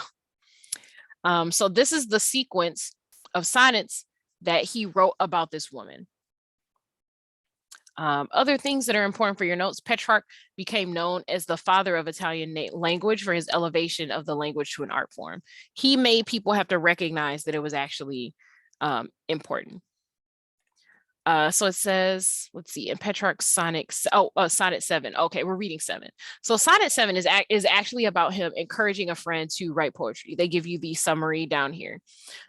go. So this is the sequence of sonnets that he wrote about this woman. Other things that are important for your notes: Petrarch became known as the father of Italian language for his elevation of the language to an art form. He made people have to recognize that it was actually important. So it says, let's see, in Petrarch's Sonnet 7. Okay, we're reading 7. So Sonnet 7 is actually about him encouraging a friend to write poetry. They give you the summary down here.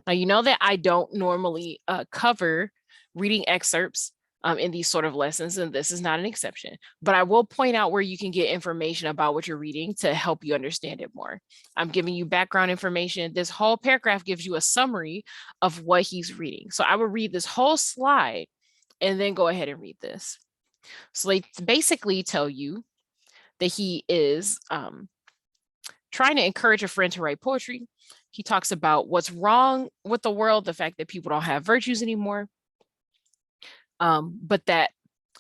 Now, you know that I don't normally cover reading excerpts in these sort of lessons, and this is not an exception, but I will point out where you can get information about what you're reading to help you understand it more. I'm giving you background information. This whole paragraph gives you a summary of what he's reading. So I will read this whole slide and then go ahead and read this. So they basically tell you that he is trying to encourage a friend to write poetry. He talks about what's wrong with the world, the fact that people don't have virtues anymore, but that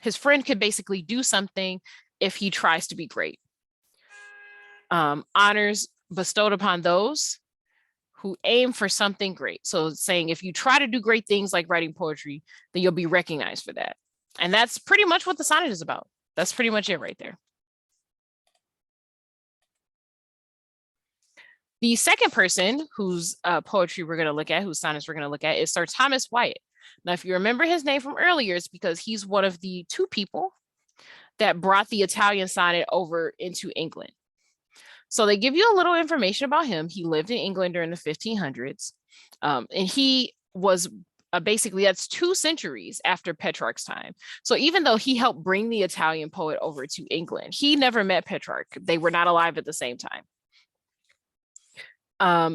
his friend could basically do something if he tries to be great. Honors bestowed upon those who aim for something great. So saying if you try to do great things like writing poetry, then you'll be recognized for that. And that's pretty much what the sonnet is about. That's pretty much it right there. The second person whose poetry we're going to look at, whose sonnets we're going to look at, is Sir Thomas Wyatt. Now, if you remember his name from earlier, it's because he's one of the 2 people that brought the Italian sonnet over into England. So they give you a little information about him. He lived in England during the 1500s, and he was basically, that's 2 centuries after Petrarch's time. So even though he helped bring the Italian poet over to England, he never met Petrarch. They were not alive at the same time.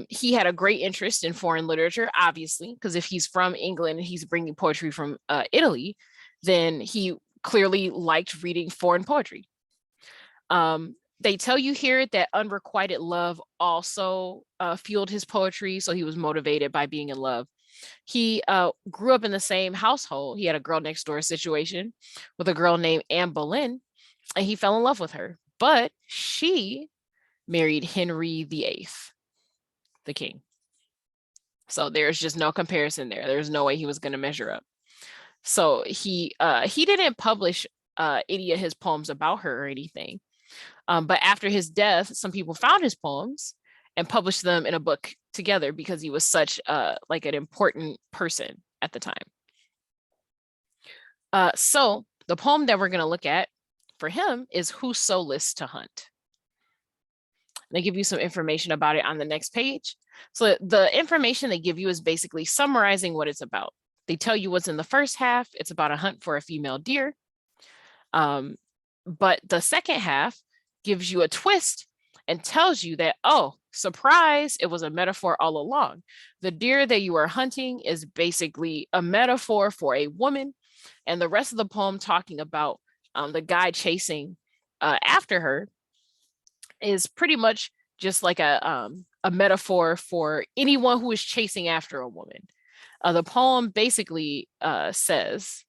He had a great interest in foreign literature, obviously, because if he's from England and he's bringing poetry from Italy, then he clearly liked reading foreign poetry. They tell you here that unrequited love also fueled his poetry, so he was motivated by being in love. He grew up in the same household. He had a girl next door situation with a girl named Anne Boleyn, and he fell in love with her, but she married Henry VIII, the king. So there's just no comparison there. There's no way he was going to measure up. So he didn't publish any of his poems about her or anything. But after his death, some people found his poems and published them in a book together because he was such like an important person at the time. So the poem that we're going to look at for him is Who So Lists to Hunt. They give you some information about it on the next page. So the information they give you is basically summarizing what it's about. They tell you what's in the first half. It's about a hunt for a female deer. But the second half gives you a twist and tells you that, oh, surprise, it was a metaphor all along. The deer that you are hunting is basically a metaphor for a woman. And the rest of the poem talking about the guy chasing after her is pretty much just like a metaphor for anyone who is chasing after a woman. The poem basically says,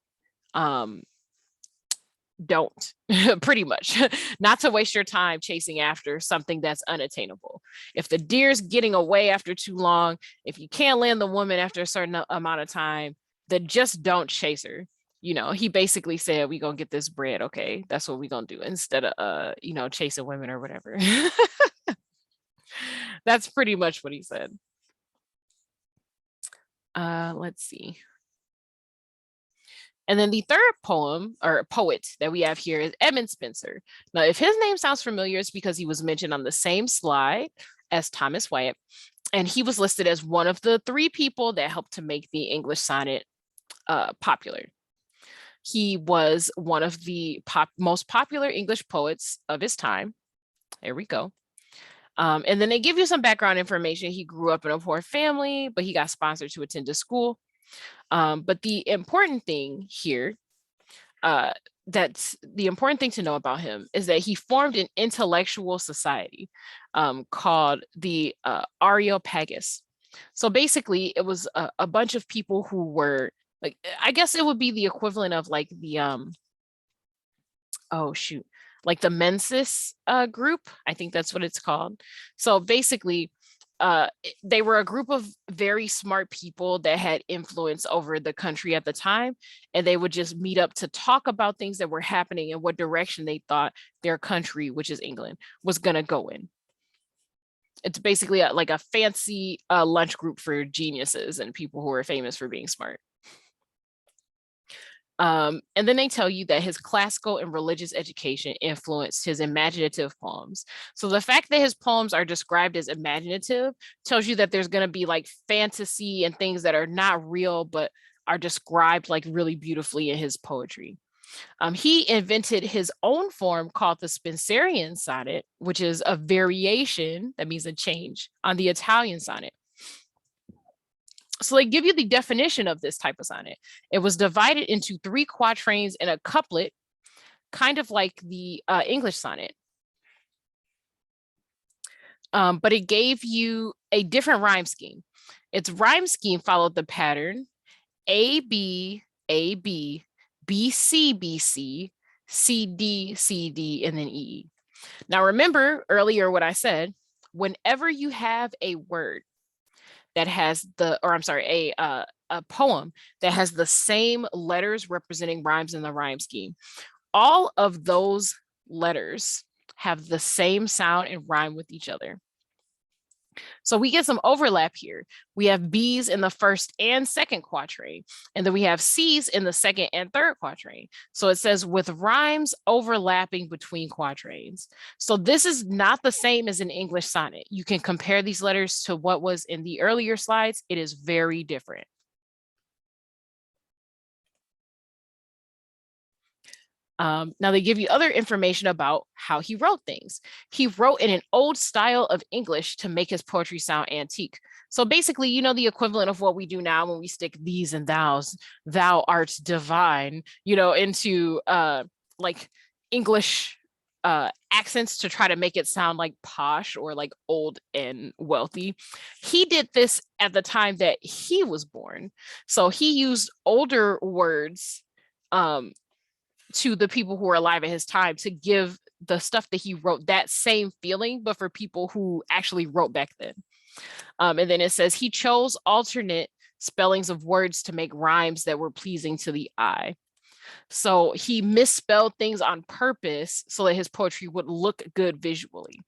don't, pretty much, not to waste your time chasing after something that's unattainable. If the deer's getting away after too long, if you can't land the woman after a certain amount of time, then just don't chase her. You know, he basically said, we gonna get this bread. Okay, that's what we gonna do instead of, you know, chasing women or whatever. That's pretty much what he said. Let's see. And then the third poem or poet that we have here is Edmund Spenser. Now, if his name sounds familiar, it's because he was mentioned on the same slide as Thomas Wyatt. And he was listed as one of the 3 people that helped to make the English sonnet popular. He was one of the most popular English poets of his time. There we go. And then they give you some background information. He grew up in a poor family, but he got sponsored to attend a school. But the important thing here, that's the important thing to know about him, is that he formed an intellectual society called the Areopagus. So basically, it was a bunch of people who were like, I guess it would be the equivalent of like the like the Mensis group. I think that's what it's called. So basically, they were a group of very smart people that had influence over the country at the time, and they would just meet up to talk about things that were happening and what direction they thought their country, which is England, was going to go in. It's basically like a fancy lunch group for geniuses and people who are famous for being smart. And then they tell you that his classical and religious education influenced his imaginative poems. So the fact that his poems are described as imaginative tells you that there's going to be like fantasy and things that are not real, but are described like really beautifully in his poetry. He invented his own form called the Spenserian sonnet, which is a variation, that means a change, on the Italian sonnet. So they give you the definition of this type of sonnet. It was divided into 3 quatrains and a couplet, kind of like the English sonnet. But it gave you a different rhyme scheme. Its rhyme scheme followed the pattern A, B, A, B, B, C, B, C, C, D, C, D, and then E. Now, remember earlier what I said, whenever you have a word that has a poem that has the same letters representing rhymes in the rhyme scheme, all of those letters have the same sound and rhyme with each other. So we get some overlap here. We have B's in the first and second quatrain, and then we have C's in the second and third quatrain. So it says with rhymes overlapping between quatrains. So this is not the same as an English sonnet. You can compare these letters to what was in the earlier slides. It is very different. Now they give you other information about how he wrote things. He wrote in an old style of English to make his poetry sound antique. So basically, you know, the equivalent of what we do now when we stick these and thous, thou art divine, you know, into like English accents to try to make it sound like posh or like old and wealthy. He did this at the time that he was born. So he used older words to the people who were alive at his time to give the stuff that he wrote that same feeling, but for people who actually wrote back then. And then it says he chose alternate spellings of words to make rhymes that were pleasing to the eye. So he misspelled things on purpose so that his poetry would look good visually.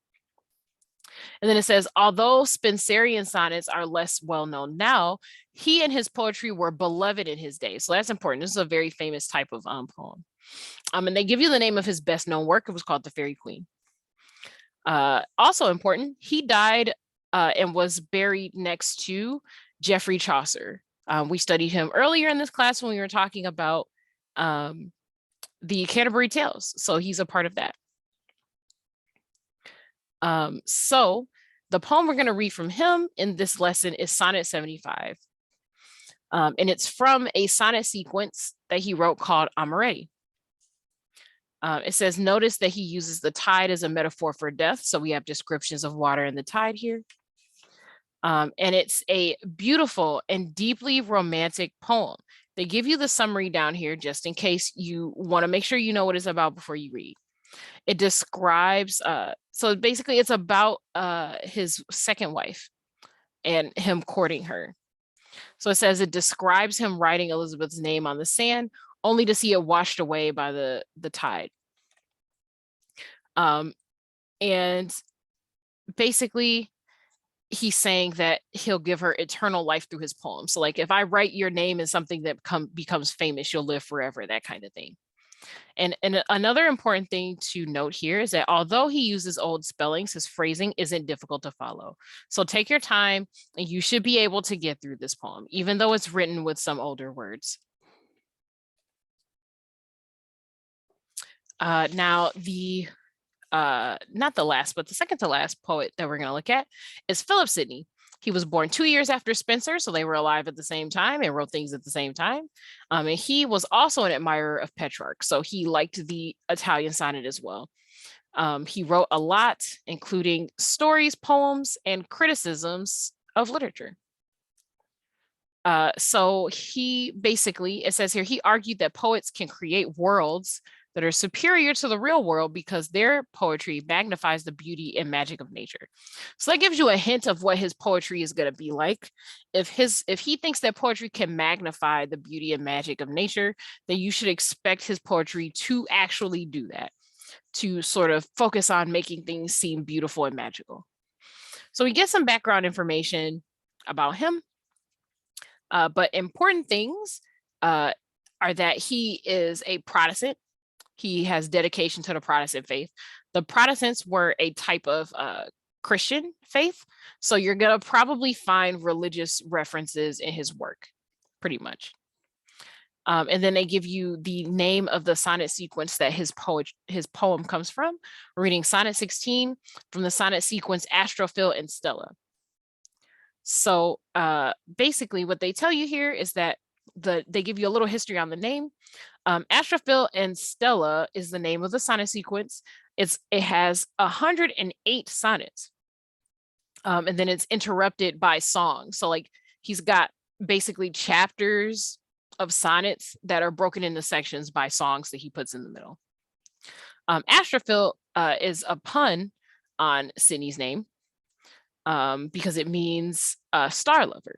And then it says, although Spenserian sonnets are less well known now, he and his poetry were beloved in his day. So that's important. This is a very famous type of poem. And they give you the name of his best known work. It was called The Fairy Queen. Also important, he died and was buried next to Geoffrey Chaucer. We studied him earlier in this class when we were talking about the Canterbury Tales. So he's a part of that. So the poem we're going to read from him in this lesson is Sonnet 75. And it's from a sonnet sequence that he wrote called Amoretti. It says, notice that he uses the tide as a metaphor for death. So we have descriptions of water and the tide here. And it's a beautiful and deeply romantic poem. They give you the summary down here just in case you want to make sure you know what it's about before you read. It describes, so basically it's about his second wife and him courting her. So it says it describes him writing Elizabeth's name on the sand, only to see it washed away by the tide. And basically, he's saying that he'll give her eternal life through his poem. So like, if I write your name in something that becomes famous, you'll live forever, that kind of thing. And another important thing to note here is that although he uses old spellings, his phrasing isn't difficult to follow. So take your time and you should be able to get through this poem, even though it's written with some older words. Now the not the last, but the second to last poet that we're going to look at is Philip Sidney. He was born 2 years after Spenser, so they were alive at the same time and wrote things at the same time. And he was also an admirer of Petrarch, so he liked the Italian sonnet as well. He wrote a lot, including stories, poems, and criticisms of literature. So he basically, it says here, he argued that poets can create worlds that are superior to the real world because their poetry magnifies the beauty and magic of nature. So that gives you a hint of what his poetry is going to be like. If he thinks that poetry can magnify the beauty and magic of nature, then you should expect his poetry to actually do that, to sort of focus on making things seem beautiful and magical. So we get some background information about him, but important things are that he is a Protestant. He has dedication to the Protestant faith. The Protestants were a type of Christian faith, so you're going to probably find religious references in his work, pretty much. And then they give you the name of the sonnet sequence that his poem comes from. We're reading Sonnet 16 from the sonnet sequence Astrophil and Stella. So basically what they tell you here is that they give you a little history on the name. Astrophil and Stella is the name of the sonnet sequence. It has 108 sonnets. And then it's interrupted by songs. So like he's got basically chapters of sonnets that are broken into sections by songs that he puts in the middle. Astrophil is a pun on Sydney's name because it means star lover.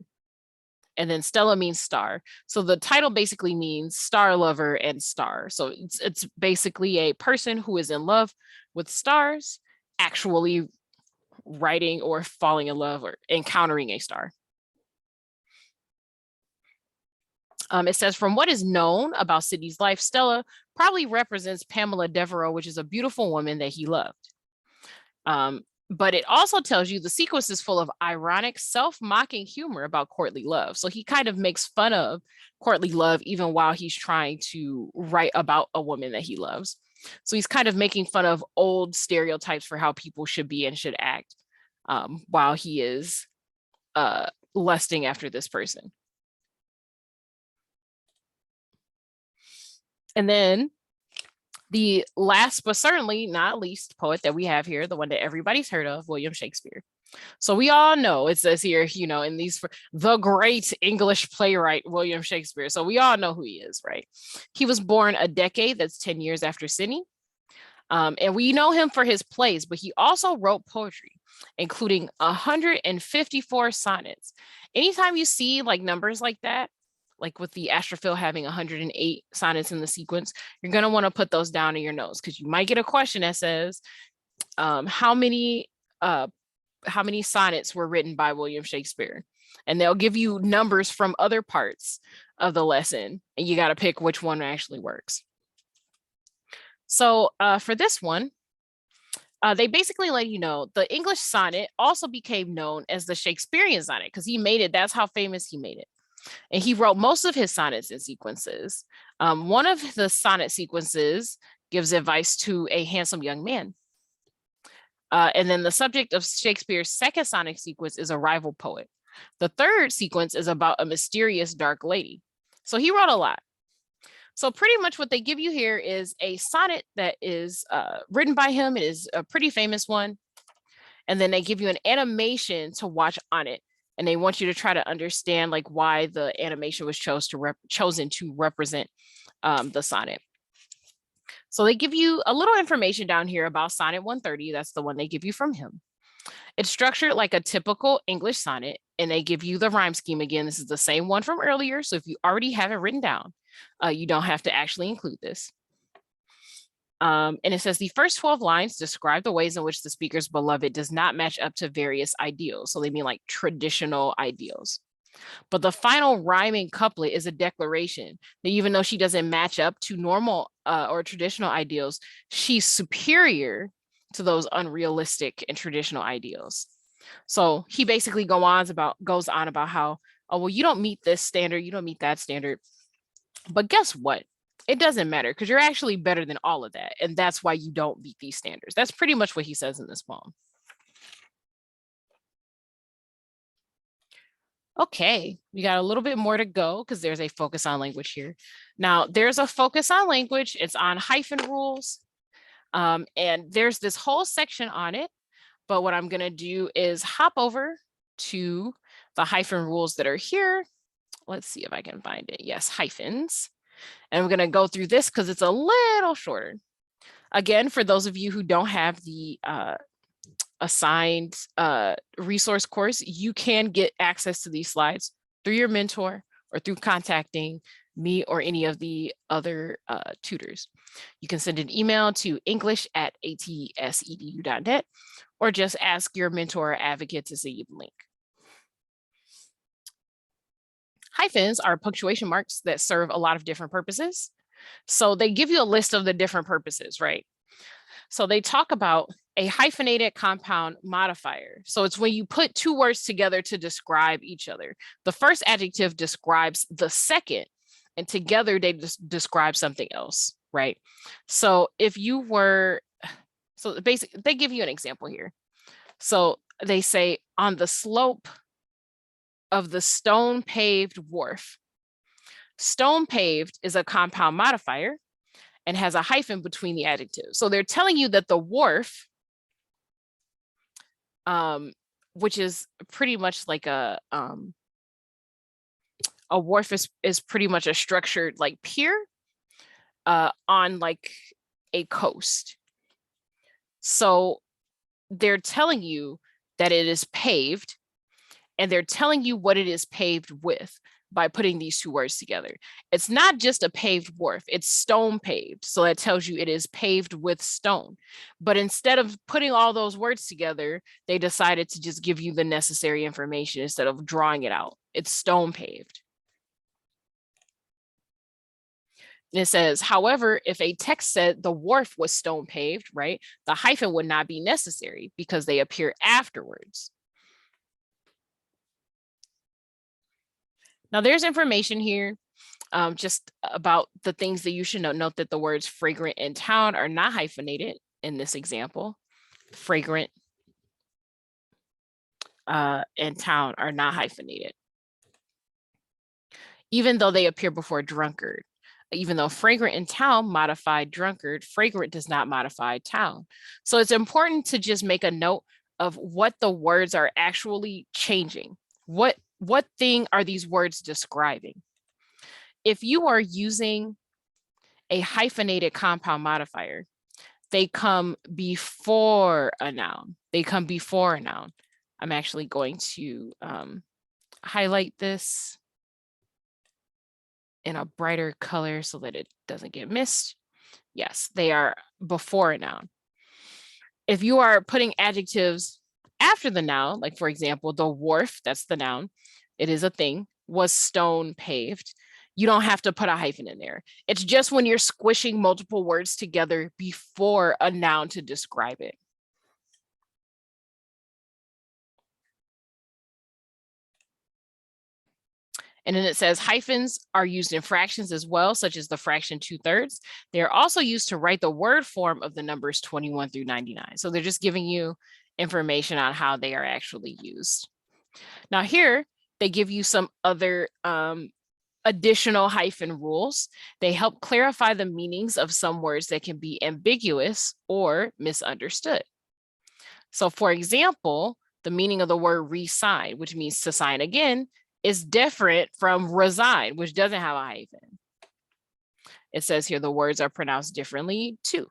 And then Stella means star. So the title basically means star lover and star. So it's basically a person who is in love with stars, actually writing or falling in love or encountering a star. It says, from what is known about Sydney's life, Stella probably represents Pamela Devereux, which is a beautiful woman that he loved. But it also tells you the sequence is full of ironic, self-mocking humor about courtly love. So he kind of makes fun of courtly love even while he's trying to write about a woman that he loves. So he's kind of making fun of old stereotypes for how people should be and should act while he is lusting after this person. And then the last, but certainly not least poet that we have here, the one that everybody's heard of, William Shakespeare. So we all know, it says here, you know, in these, the great English playwright, William Shakespeare. So we all know who he is, right? He was born a decade, that's 10 years after Sydney. And we know him for his plays, but he also wrote poetry, including 154 sonnets. Anytime you see like numbers like that, like with the Astrophil having 108 sonnets in the sequence, you're going to want to put those down in your notes because you might get a question that says, how many sonnets were written by William Shakespeare? And they'll give you numbers from other parts of the lesson, and you got to pick which one actually works. So for this one, they basically let you know the English sonnet also became known as the Shakespearean sonnet because he made it. That's how famous he made it. And he wrote most of his sonnets in sequences. One of the sonnet sequences gives advice to a handsome young man. And then the subject of Shakespeare's second sonnet sequence is a rival poet. The third sequence is about a mysterious dark lady. So he wrote a lot. So pretty much what they give you here is a sonnet that is written by him. It is a pretty famous one. And then they give you an animation to watch on it. And they want you to try to understand like why the animation was chosen to represent the sonnet. So they give you a little information down here about Sonnet 130. That's the one they give you from him. It's structured like a typical English sonnet, and they give you the rhyme scheme again. This is the same one from earlier. So if you already have it written down, you don't have to actually include this. And it says the first 12 lines describe the ways in which the speaker's beloved does not match up to various ideals. So they mean like traditional ideals. But the final rhyming couplet is a declaration that even though she doesn't match up to normal or traditional ideals, she's superior to those unrealistic and traditional ideals. So he basically goes on about how, oh, well, you don't meet this standard, you don't meet that standard. But guess what? It doesn't matter because you're actually better than all of that. And that's why you don't meet these standards. That's pretty much what he says in this poem. Okay, we got a little bit more to go because there's a focus on language here. Now, there's a focus on language. It's on hyphen rules. And there's this whole section on it. But what I'm going to do is hop over to the hyphen rules that are here. Let's see if I can find it. Yes, hyphens. And we're going to go through this because it's a little shorter. Again, for those of you who don't have the assigned resource course, you can get access to these slides through your mentor or through contacting me or any of the other tutors. You can send an email to english@atsedu.net or just ask your mentor or advocate to send you the link. Hyphens are punctuation marks that serve a lot of different purposes. So they give you a list of the different purposes, right? So they talk about a hyphenated compound modifier. So it's when you put two words together to describe each other. The first adjective describes the second, and together they just describe something else, right? So if you were, so basically they give you an example here. So they say on the slope of the stone paved wharf. Stone paved is a compound modifier and has a hyphen between the adjectives. So they're telling you that the wharf, which is pretty much like a wharf is pretty much a structured like pier on like a coast. So they're telling you that it is paved, and they're telling you what it is paved with by putting these two words together. It's not just a paved wharf, it's stone paved. So that tells you it is paved with stone. But instead of putting all those words together, they decided to just give you the necessary information instead of drawing it out. It's stone paved. And it says, however, if a text said the wharf was stone paved, right, the hyphen would not be necessary because they appear afterwards. Now there's information here just about the things that you should know. Note that the words fragrant and town are not hyphenated in this example. Fragrant and town are not hyphenated, even though they appear before drunkard. Even though fragrant and town modified drunkard, fragrant does not modify town. So it's important to just make a note of what the words are actually changing. What thing are these words describing? If you are using a hyphenated compound modifier, they come before a noun. They come before a noun. I'm actually going to highlight this in a brighter color so that it doesn't get missed. Yes, they are before a noun. If you are putting adjectives after the noun, like for example, the wharf, that's the noun, it is a thing, was stone paved, you don't have to put a hyphen in there. It's just when you're squishing multiple words together before a noun to describe it. And then it says hyphens are used in fractions as well, such as the fraction 2/3. They are also used to write the word form of the numbers 21 through 99. So they're just giving you information on how they are actually used. Now here, they give you some other additional hyphen rules. They help clarify the meanings of some words that can be ambiguous or misunderstood. So for example, the meaning of the word resign, which means to sign again, is different from resign, which doesn't have a hyphen. It says here the words are pronounced differently too.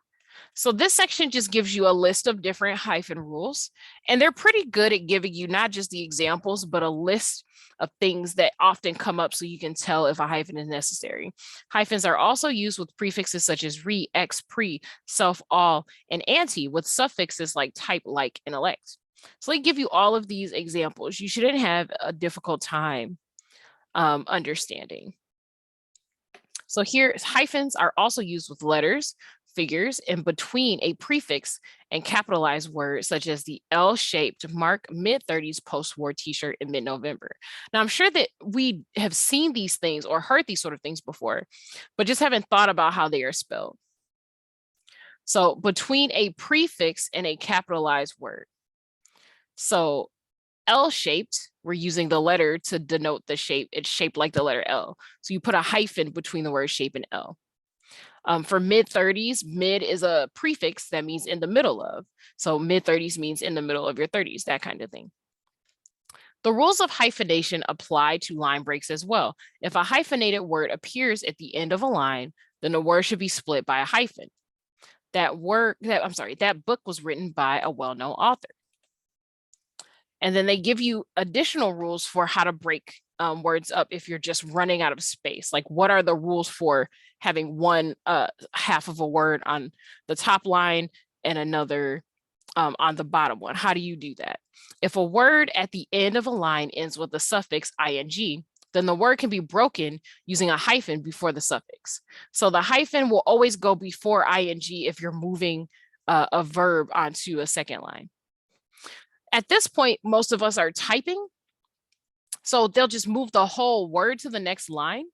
So this section just gives you a list of different hyphen rules, and they're pretty good at giving you not just the examples, but a list of things that often come up so you can tell if a hyphen is necessary. Hyphens are also used with prefixes such as re, ex, pre, self, all, and anti, with suffixes like type, like, and elect. So they give you all of these examples. You shouldn't have a difficult time understanding. So here, hyphens are also used with letters, figures, and between a prefix and capitalized words such as the L-shaped mark mid-30s post-war t-shirt in mid-November. Now, I'm sure that we have seen these things or heard these sort of things before, but just haven't thought about how they are spelled. So between a prefix and a capitalized word. So L-shaped, we're using the letter to denote the shape. It's shaped like the letter L. So you put a hyphen between the word shape and L. For mid-30s, mid is a prefix that means in the middle of. So mid-30s means in the middle of your 30s, that kind of thing. The rules of hyphenation apply to line breaks as well. If a hyphenated word appears at the end of a line, then the word should be split by a hyphen. That book was written by a well-known author. And then they give you additional rules for how to break words up if you're just running out of space. Like, what are the rules for having one half of a word on the top line and another on the bottom one? How do you do that? If a word at the end of a line ends with the suffix ing, then the word can be broken using a hyphen before the suffix. So the hyphen will always go before ing if you're moving a verb onto a second line. At this point, most of us are typing, so they'll just move the whole word to the next line.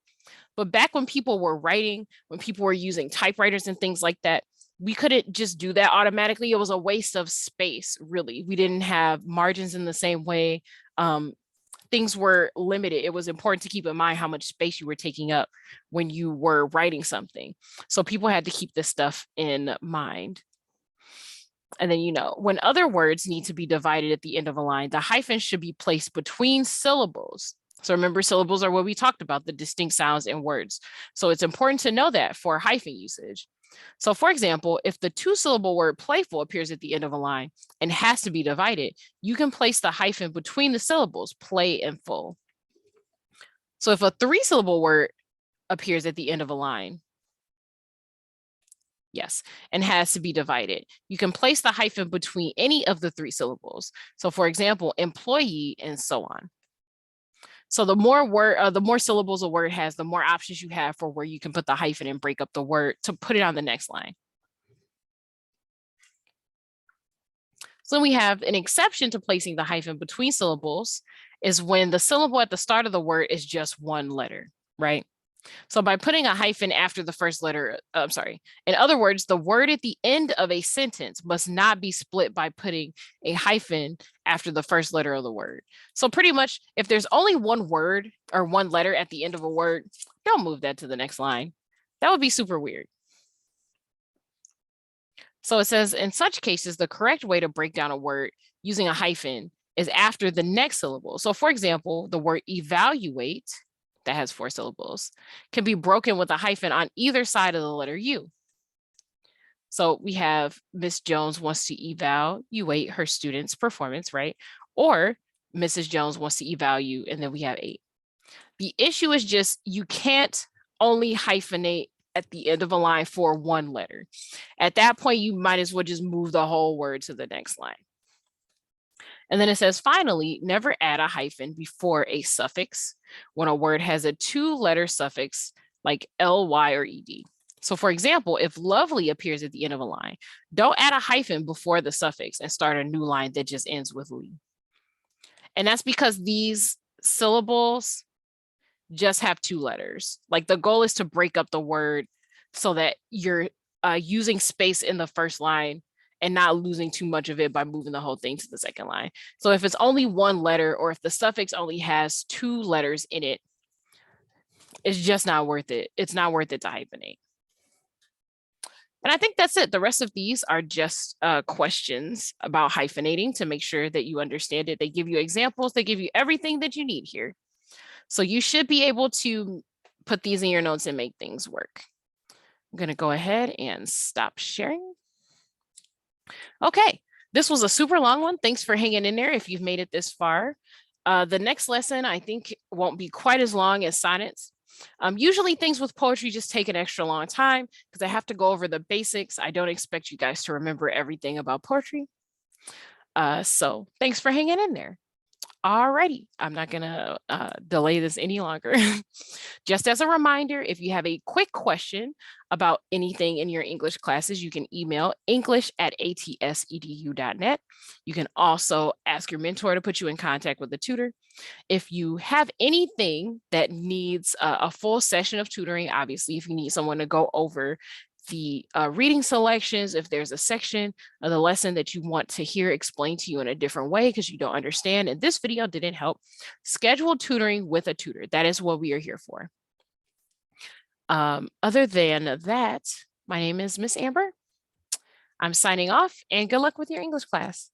But back when people were writing, when people were using typewriters and things like that, we couldn't just do that automatically. It was a waste of space, really. We didn't have margins in the same way. Things were limited. It was important to keep in mind how much space you were taking up when you were writing something. So people had to keep this stuff in mind. And then, when other words need to be divided at the end of a line, the hyphen should be placed between syllables. So remember, syllables are what we talked about, the distinct sounds in words. So it's important to know that for hyphen usage. So for example, if the 2-syllable word playful appears at the end of a line and has to be divided, you can place the hyphen between the syllables play and full. So if a 3-syllable word appears at the end of a line, yes, and has to be divided, you can place the hyphen between any of the 3 syllables. So for example, employee and so on. So the more syllables a word has, the more options you have for where you can put the hyphen and break up the word to put it on the next line. So we have an exception to placing the hyphen between syllables is when the syllable at the start of the word is just one letter, right? So by putting a hyphen after the first letter, in other words, the word at the end of a sentence must not be split by putting a hyphen after the first letter of the word. So pretty much if there's only one word or one letter at the end of a word, don't move that to the next line. That would be super weird. So it says, in such cases, the correct way to break down a word using a hyphen is after the next syllable. So for example, the word evaluate, that has 4 syllables, can be broken with a hyphen on either side of the letter U. So we have Miss Jones wants to evaluate her students' performance, right? Or Mrs. Jones wants to evaluate, and then we have 8. The issue is just you can't only hyphenate at the end of a line for one letter. At that point, you might as well just move the whole word to the next line. And then it says, finally, never add a hyphen before a suffix when a word has a 2-letter suffix like ly or ed. So for example, if lovely appears at the end of a line, don't add a hyphen before the suffix and start a new line that just ends with ly. And that's because these syllables just have 2 letters. Like the goal is to break up the word so that you're using space in the first line and not losing too much of it by moving the whole thing to the second line. So if it's only one letter or if the suffix only has 2 letters in it, it's just not worth it. It's not worth it to hyphenate. And I think that's it. The rest of these are just questions about hyphenating to make sure that you understand it. They give you examples. They give you everything that you need here. So you should be able to put these in your notes and make things work. I'm going to go ahead and stop sharing. Okay, this was a super long one. Thanks for hanging in there if you've made it this far. The next lesson, I think, won't be quite as long as sonnets. Usually things with poetry just take an extra long time because I have to go over the basics. I don't expect you guys to remember everything about poetry. So thanks for hanging in there. Alrighty, I'm not gonna delay this any longer. Just as a reminder, if you have a quick question about anything in your English classes, you can email english@atsedu.net. You can also ask your mentor to put you in contact with a tutor. If you have anything that needs a full session of tutoring, obviously, if you need someone to go over the reading selections, if there's a section of the lesson that you want to hear explained to you in a different way because you don't understand and this video didn't help, schedule tutoring with a tutor. That is what we are here for. Other than that, my name is Miss Amber. I'm signing off and good luck with your English class.